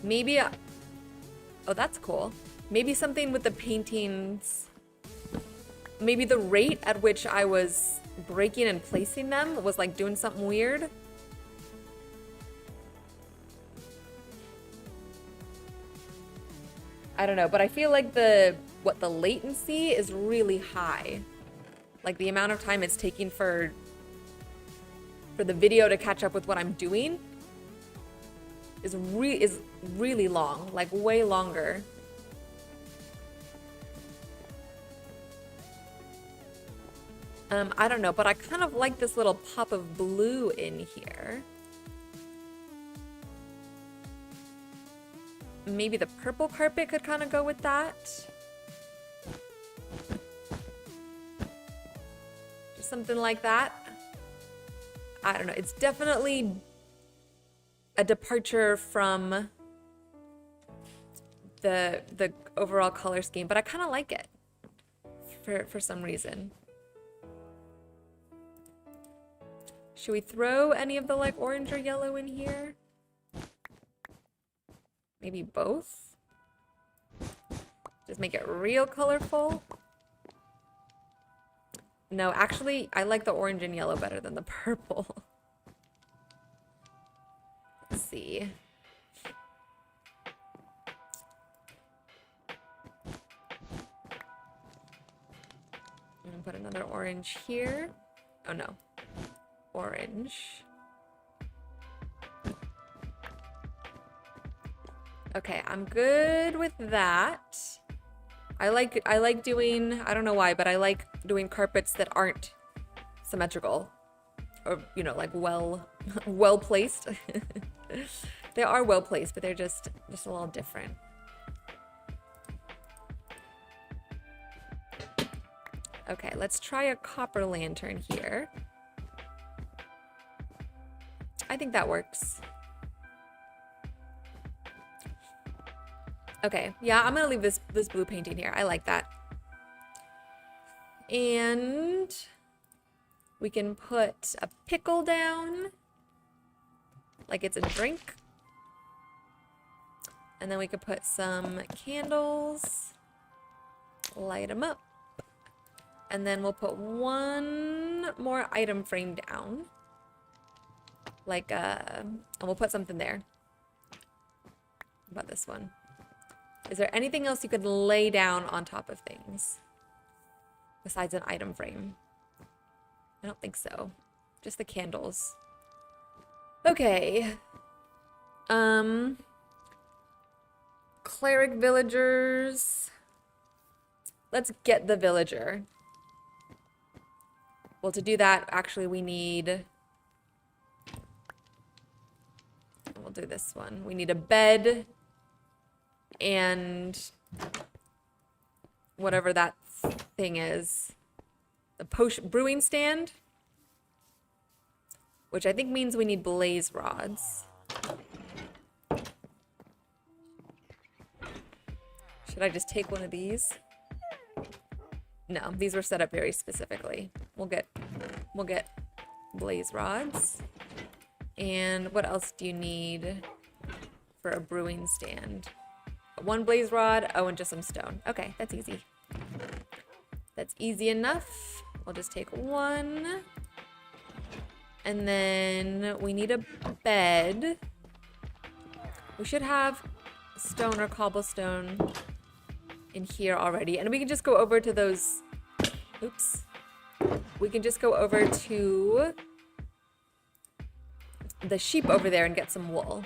Maybe, oh, that's cool. Maybe something with the paintings, maybe the rate at which I was breaking and placing them was like doing something weird. I don't know, but I feel like the latency is really high. Like the amount of time it's taking for the video to catch up with what I'm doing is really long, like way longer. I don't know, but I kind of like this little pop of blue in here. Maybe the purple carpet could kind of go with that. Just something like that. I don't know. It's definitely a departure from the overall color scheme, but I kind of like it for some reason. Should we throw any of the like orange or yellow in here? Maybe both? Just make it real colorful. No, actually, I like the orange and yellow better than the purple. Let's see. I'm gonna put another orange here. Oh no. Orange. Okay, I'm good with that. I like doing, I don't know why, but I like doing carpets that aren't symmetrical. Or, you know, like well placed. They are well placed, but they're just a little different. Okay, let's try a copper lantern here. I think that works. Okay, yeah, I'm gonna leave this blue painting here. I like that. And we can put a pickle down, like it's a drink. And then we could put some candles, light them up. And then we'll put one more item frame down. Like, and we'll put something there. How about this one? Is there anything else you could lay down on top of things besides an item frame? I don't think so. Just the candles. Okay. Cleric villagers. Let's get the villager. Well, to do that, actually, we need... We'll do this one. We need a bed and whatever that thing is. The potion brewing stand, which I think means we need blaze rods. Should I just take one of these? No, these were set up very specifically. We'll get blaze rods. And what else do you need for a brewing stand? One blaze rod, oh, and just some stone. Okay, that's easy. That's easy enough. We'll just take one. And then we need a bed. We should have stone or cobblestone in here already. And we can just go over to those... Oops. We can just go over to the sheep over there and get some wool.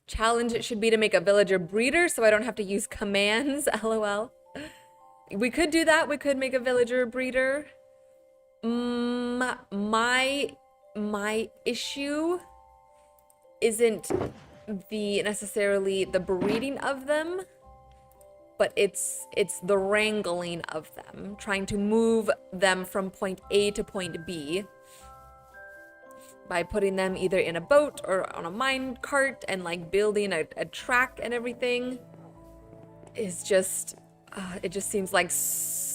Challenge should be to make a villager breeder so I don't have to use commands, lol. We could do that. We could make a villager breeder. My issue isn't necessarily the breeding of them, but it's the wrangling of them, trying to move them from point A to point B by putting them either in a boat or on a mine cart and like building a track and everything is just, it just seems like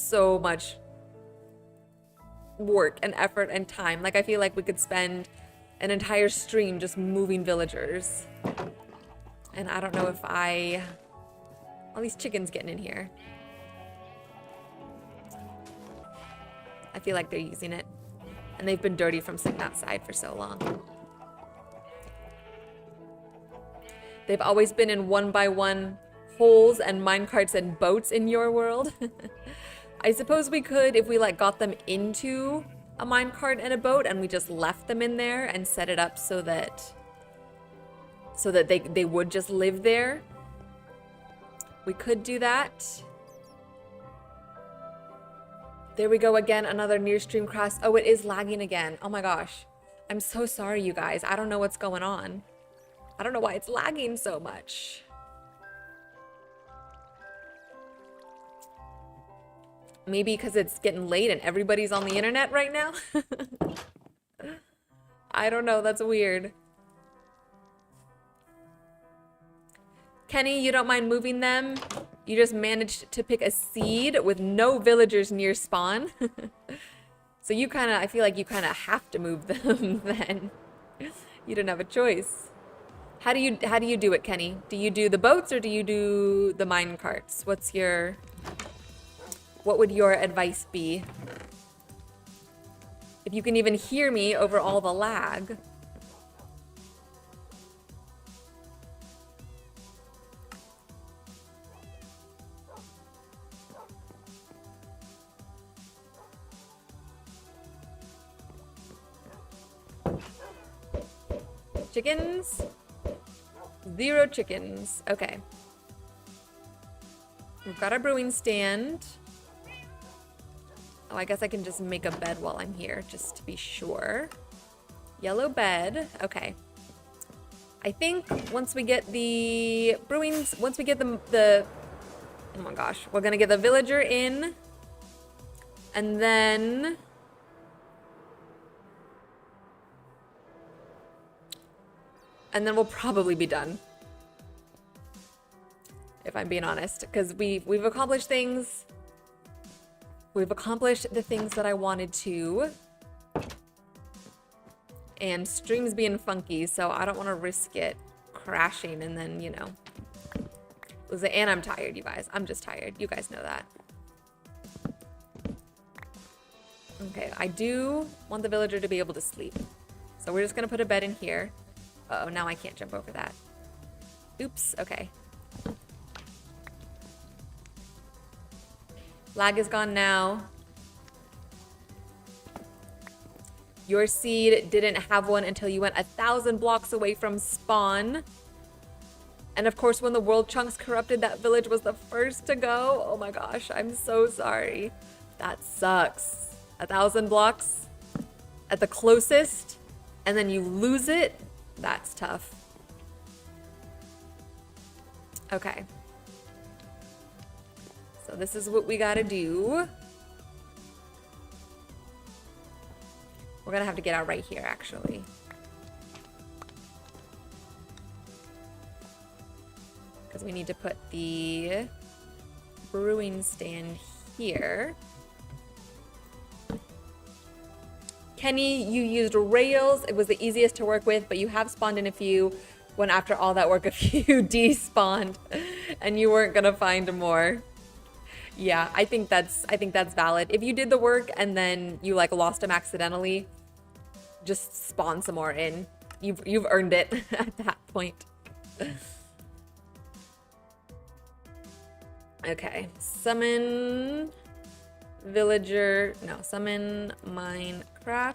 so much work and effort and time. Like, I feel like we could spend an entire stream just moving villagers. And I don't know if all these chickens getting in here. I feel like they're using it. And they've been dirty from sitting outside for so long. They've always been in 1x1 holes and minecarts and boats in your world. I suppose we could if we like got them into a minecart and a boat and we just left them in there and set it up so that they would just live there. We could do that. There we go again, another near stream cross. Oh, it is lagging again. Oh my gosh. I'm so sorry, you guys. I don't know what's going on. I don't know why it's lagging so much. Maybe because it's getting late and everybody's on the internet right now? I don't know, that's weird. Kenny, you don't mind moving them? You just managed to pick a seed with no villagers near spawn. So you kind of, I feel like you kind of have to move them then. You don't have a choice. How do you do it, Kenny? Do you do the boats or do you do the mine carts? What would your advice be? If you can even hear me over all the lag. Chickens? 0 chickens. Okay. We've got our brewing stand. Oh, I guess I can just make a bed while I'm here, just to be sure. Yellow bed. Okay. I think once we get the brewings, once we get the oh my gosh, we're gonna get the villager in, and then we'll probably be done. If I'm being honest, because we've accomplished things. We've accomplished the things that I wanted to. And stream's being funky, so I don't want to risk it crashing and then, you know. And I'm tired, you guys. I'm just tired. You guys know that. Okay, I do want the villager to be able to sleep. So we're just going to put a bed in here. Uh-oh, now I can't jump over that. Oops, okay. Lag is gone now. Your seed didn't have one until you went 1,000 blocks away from spawn. And of course, when the world chunks corrupted, that village was the first to go. Oh my gosh, I'm so sorry. That sucks. 1,000 blocks at the closest, and then you lose it. That's tough. Okay. So this is what we gotta do. We're gonna have to get out right here, actually. Because we need to put the brewing stand here. Kenny, you used rails. It was the easiest to work with, but you have spawned in a few when after all that work, a few despawned and you weren't gonna find more. Yeah, I think that's valid. If you did the work and then you like lost them accidentally, just spawn some more in. You've earned it at that point. Okay, summon villager. No, summon Minecraft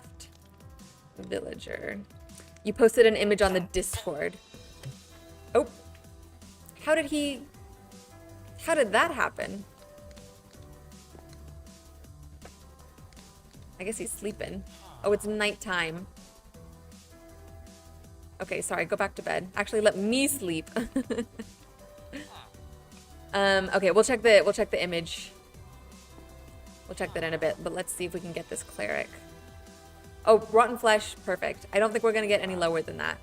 villager. You posted an image on the Discord. Oh, how did that happen? I guess he's sleeping. Oh, it's nighttime. Okay, sorry, go back to bed. Actually, let me sleep. Okay, we'll check the image. We'll check that in a bit, but let's see if we can get this cleric. Oh, rotten flesh, perfect. I don't think we're gonna get any lower than that.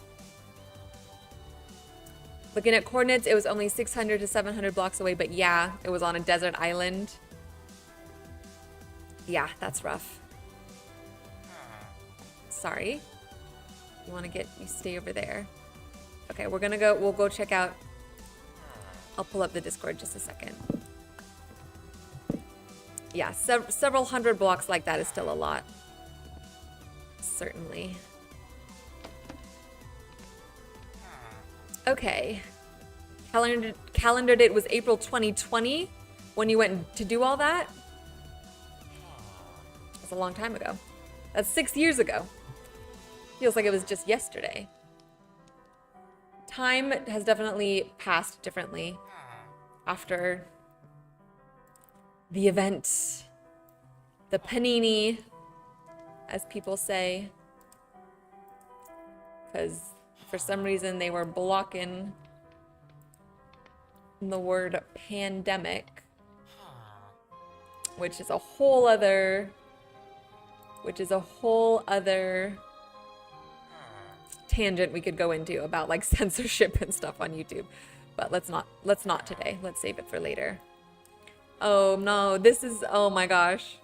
Looking at coordinates, it was only 600 to 700 blocks away, but yeah, it was on a desert island. Yeah, that's rough. Sorry. You want to get, you stay over there. Okay, we'll go check out. I'll pull up the Discord just a second. Yeah, several hundred blocks like that is still a lot. Certainly. Okay. Calendar date was April 2020 when you went to do all that. That's a long time ago. That's 6 years ago. Feels like it was just yesterday. Time has definitely passed differently after the event, the panini, as people say, because for some reason they were blocking the word pandemic, which is a whole other tangent we could go into about like censorship and stuff on YouTube, but let's not today. Let's save it for later. Oh no, this is, oh my gosh.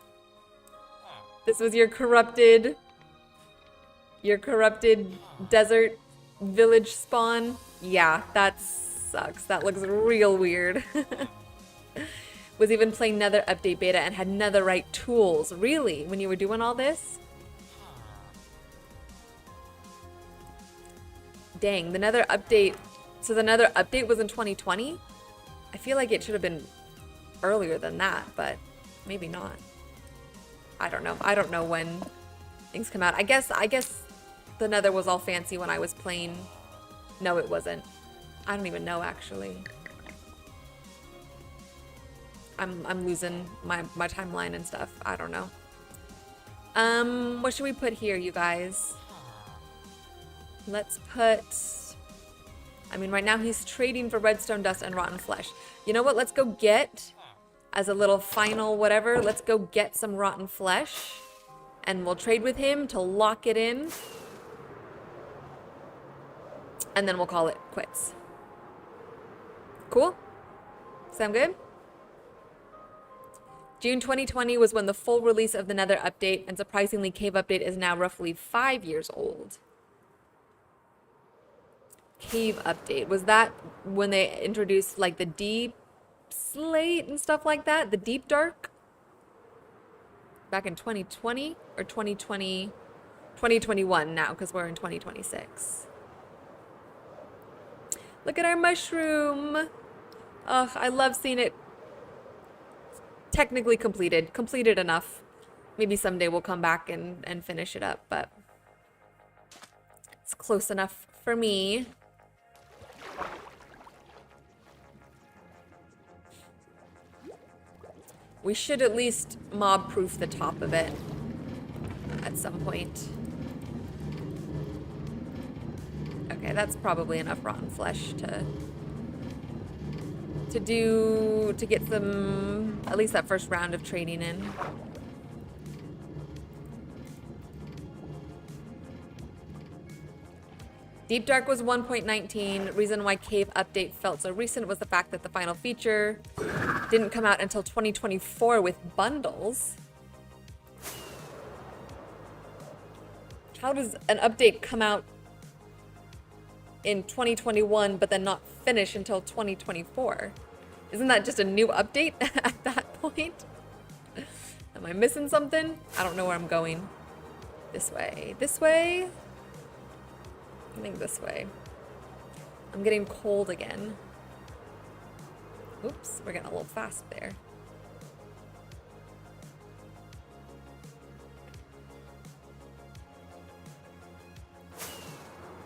This was your corrupted desert village spawn. Yeah, that sucks. That looks real weird. Was even playing Nether update beta and had netherite tools. Really? When you were doing all this? Dang, the Nether update. So the Nether update was in 2020? I feel like it should have been earlier than that, but maybe not. I don't know. I don't know when things come out. I guess the Nether was all fancy when I was playing. No, it wasn't. I don't even know, actually. I'm losing my timeline and stuff. I don't know. What should we put here, you guys? Let's put... I mean, right now he's trading for redstone dust and rotten flesh. You know what? Let's go get, as a little final whatever, let's go get some rotten flesh. And we'll trade with him to lock it in. And then we'll call it quits. Cool? Sound good? June 2020 was when the full release of the Nether update, and surprisingly, Cave update is now roughly 5 years old. Cave update, was that when they introduced like the deep slate and stuff like that? The deep dark? Back in 2020 or 2020, 2021 now, because we're in 2026. Look at our mushroom. Ugh, I love seeing it technically completed enough. Maybe someday we'll come back and finish it up, but it's close enough for me. We should at least mob-proof the top of it at some point. Okay, that's probably enough rotten flesh to get some, at least that first round of trading in. Deep Dark was 1.19. Reason why Cave update felt so recent was the fact that the final feature didn't come out until 2024 with bundles. How does an update come out in 2021 but then not finish until 2024? Isn't that just a new update at that point? Am I missing something? I don't know where I'm going. This way. This way? I think this way. I'm getting cold again. Oops, we're getting a little fast there.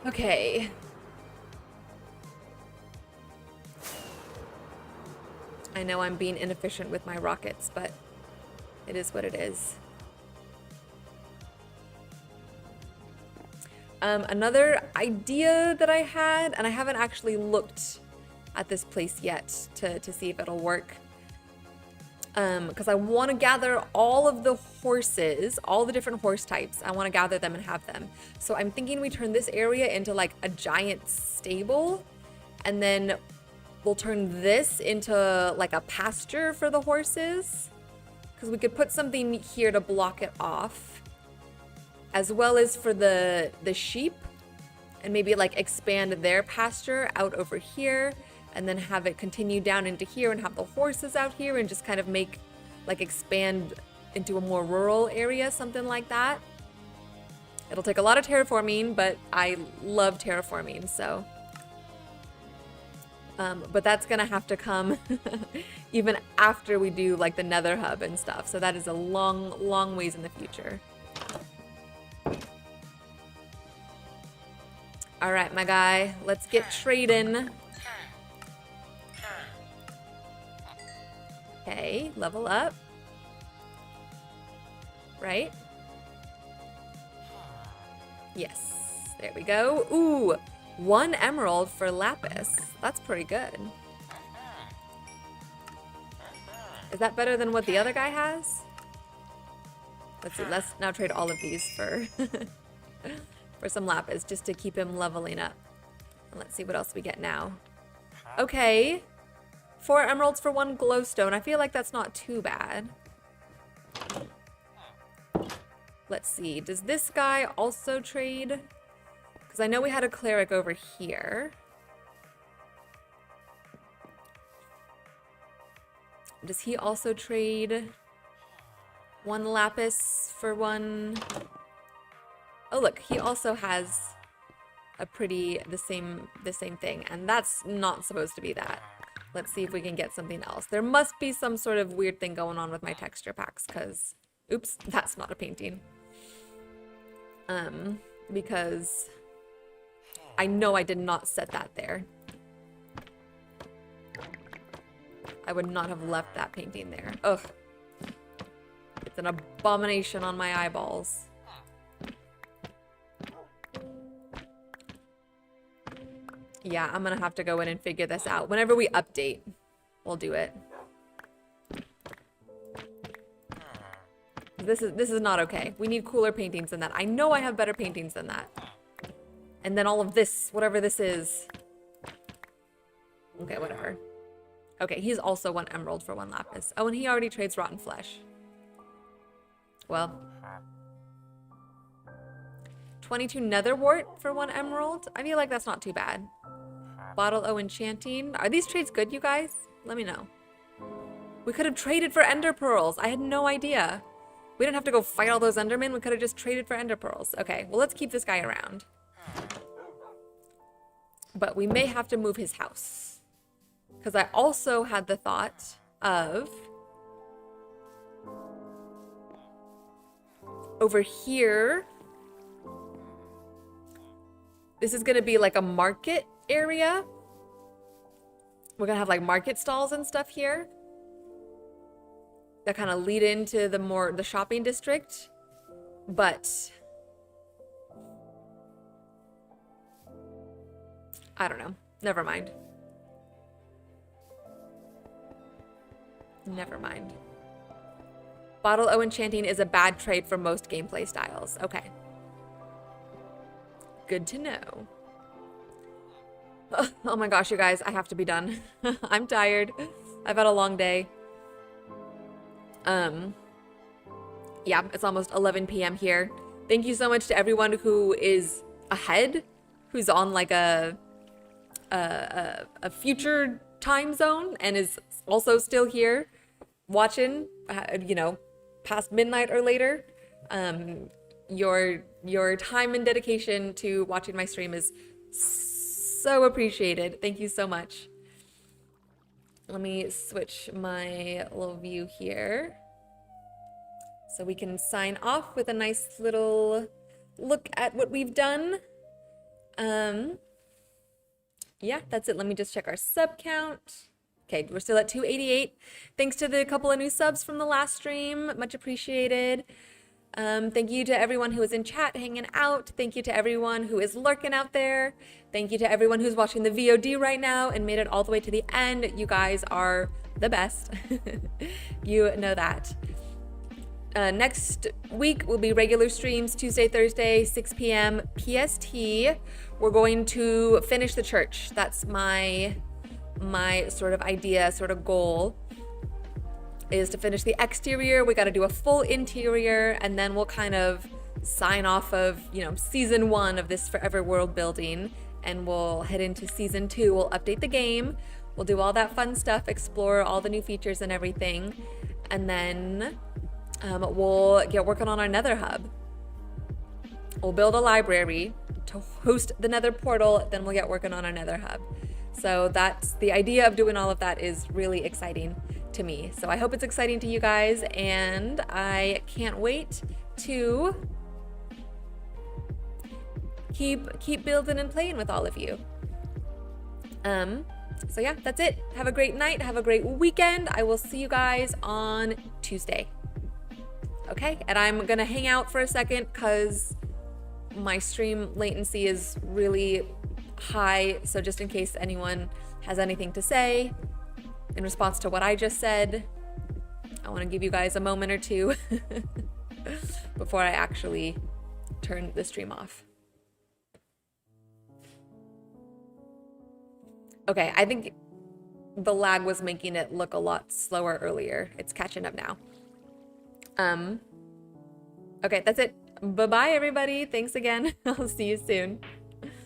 Okay. I know I'm being inefficient with my rockets, but it is what it is. Another idea that I had, and I haven't actually looked at this place yet to see if it'll work, because I want to gather all of the horses, all the different horse types. I want to gather them and have them. So I'm thinking we turn this area into like a giant stable, and then we'll turn this into like a pasture for the horses. because we could put something here to block it off, as well as for the sheep, and maybe like expand their pasture out over here, and then have it continue down into here and have the horses out here and just kind of make, like, expand into a more rural area, something like that. It'll take a lot of terraforming, but I love terraforming, so. But that's gonna have to come even after we do like the nether hub and stuff. So that is a long, long ways in the future. All right, my guy, let's get trading. Okay, level up. Right? Yes, there we go. Ooh, 1 emerald for lapis. That's pretty good. Is that better than what the other guy has? Let's see, let's now trade all of these for for some lapis just to keep him leveling up. And let's see what else we get now. Okay, 4 emeralds for 1 glowstone. I feel like that's not too bad. Let's see, does this guy also trade? Because I know we had a cleric over here. Does he also trade 1 lapis for 1? Oh look, he also has a pretty, the same thing, and that's not supposed to be that. Let's see if we can get something else. There must be some sort of weird thing going on with my texture packs, because, oops, that's not a painting. Because I know I did not set that there. I would not have left that painting there. Ugh. It's an abomination on my eyeballs. Yeah, I'm gonna have to go in and figure this out. Whenever we update, we'll do it. This is not okay. We need cooler paintings than that. I know I have better paintings than that. And then all of this, whatever this is. Okay, whatever. Okay, he's also 1 emerald for 1 lapis. Oh, and he already trades rotten flesh. Well. 22 nether wart for 1 emerald? I feel like that's not too bad. Bottle O enchanting. Are these trades good, you guys? Let me know. We could have traded for ender pearls. I had no idea. We didn't have to go fight all those endermen. We could have just traded for ender pearls. Okay, well, let's keep this guy around. But we may have to move his house. Because I also had the thought of over here. This is going to be like a market area. We're going to have like market stalls and stuff here that kind of lead into the shopping district. But I don't know. Never mind. Never mind. Bottle O enchanting is a bad trade for most gameplay styles. Okay. Good to know. Oh my gosh, you guys, I have to be done. I'm tired. I've had a long day. Yeah, it's almost 11 p.m. here. Thank you so much to everyone who is ahead, who's on like a future time zone and is also still here watching, you know, past midnight or later. Your time and dedication to watching my stream is so appreciated. Thank you so much. Let me switch my little view here so we can sign off with a nice little look at what we've done. Yeah, that's it. Let me just check our sub count. Okay, we're still at 288. Thanks to the couple of new subs from the last stream. Much appreciated. Thank you to everyone who is in chat hanging out. Thank you to everyone who is lurking out there. Thank you to everyone who's watching the VOD right now and made it all the way to the end. You guys are the best. You know that. Next week will be regular streams, Tuesday, Thursday, 6 p.m. PST. We're going to finish the church. That's my sort of idea, sort of goal. is to finish the exterior. We got to do a full interior, and then we'll kind of sign off of, you know, season 1 of this forever world building, and we'll head into season 2. We'll update the game. We'll do all that fun stuff, explore all the new features and everything, and then we'll get working on our Nether hub. We'll build a library to host the Nether portal, then we'll get working on our Nether hub. So that's the idea of doing all of that is really exciting to me. So I hope it's exciting to you guys, and I can't wait to keep building and playing with all of you. So yeah, that's it. Have a great night. Have a great weekend. I will see you guys on Tuesday. Okay, and I'm gonna hang out for a second because my stream latency is really high. So just in case anyone has anything to say in response to what I just said, I want to give you guys a moment or two before I actually turn the stream off. Okay, I think the lag was making it look a lot slower earlier. It's catching up now. Okay, that's it. Bye-bye, everybody. Thanks again. I'll see you soon.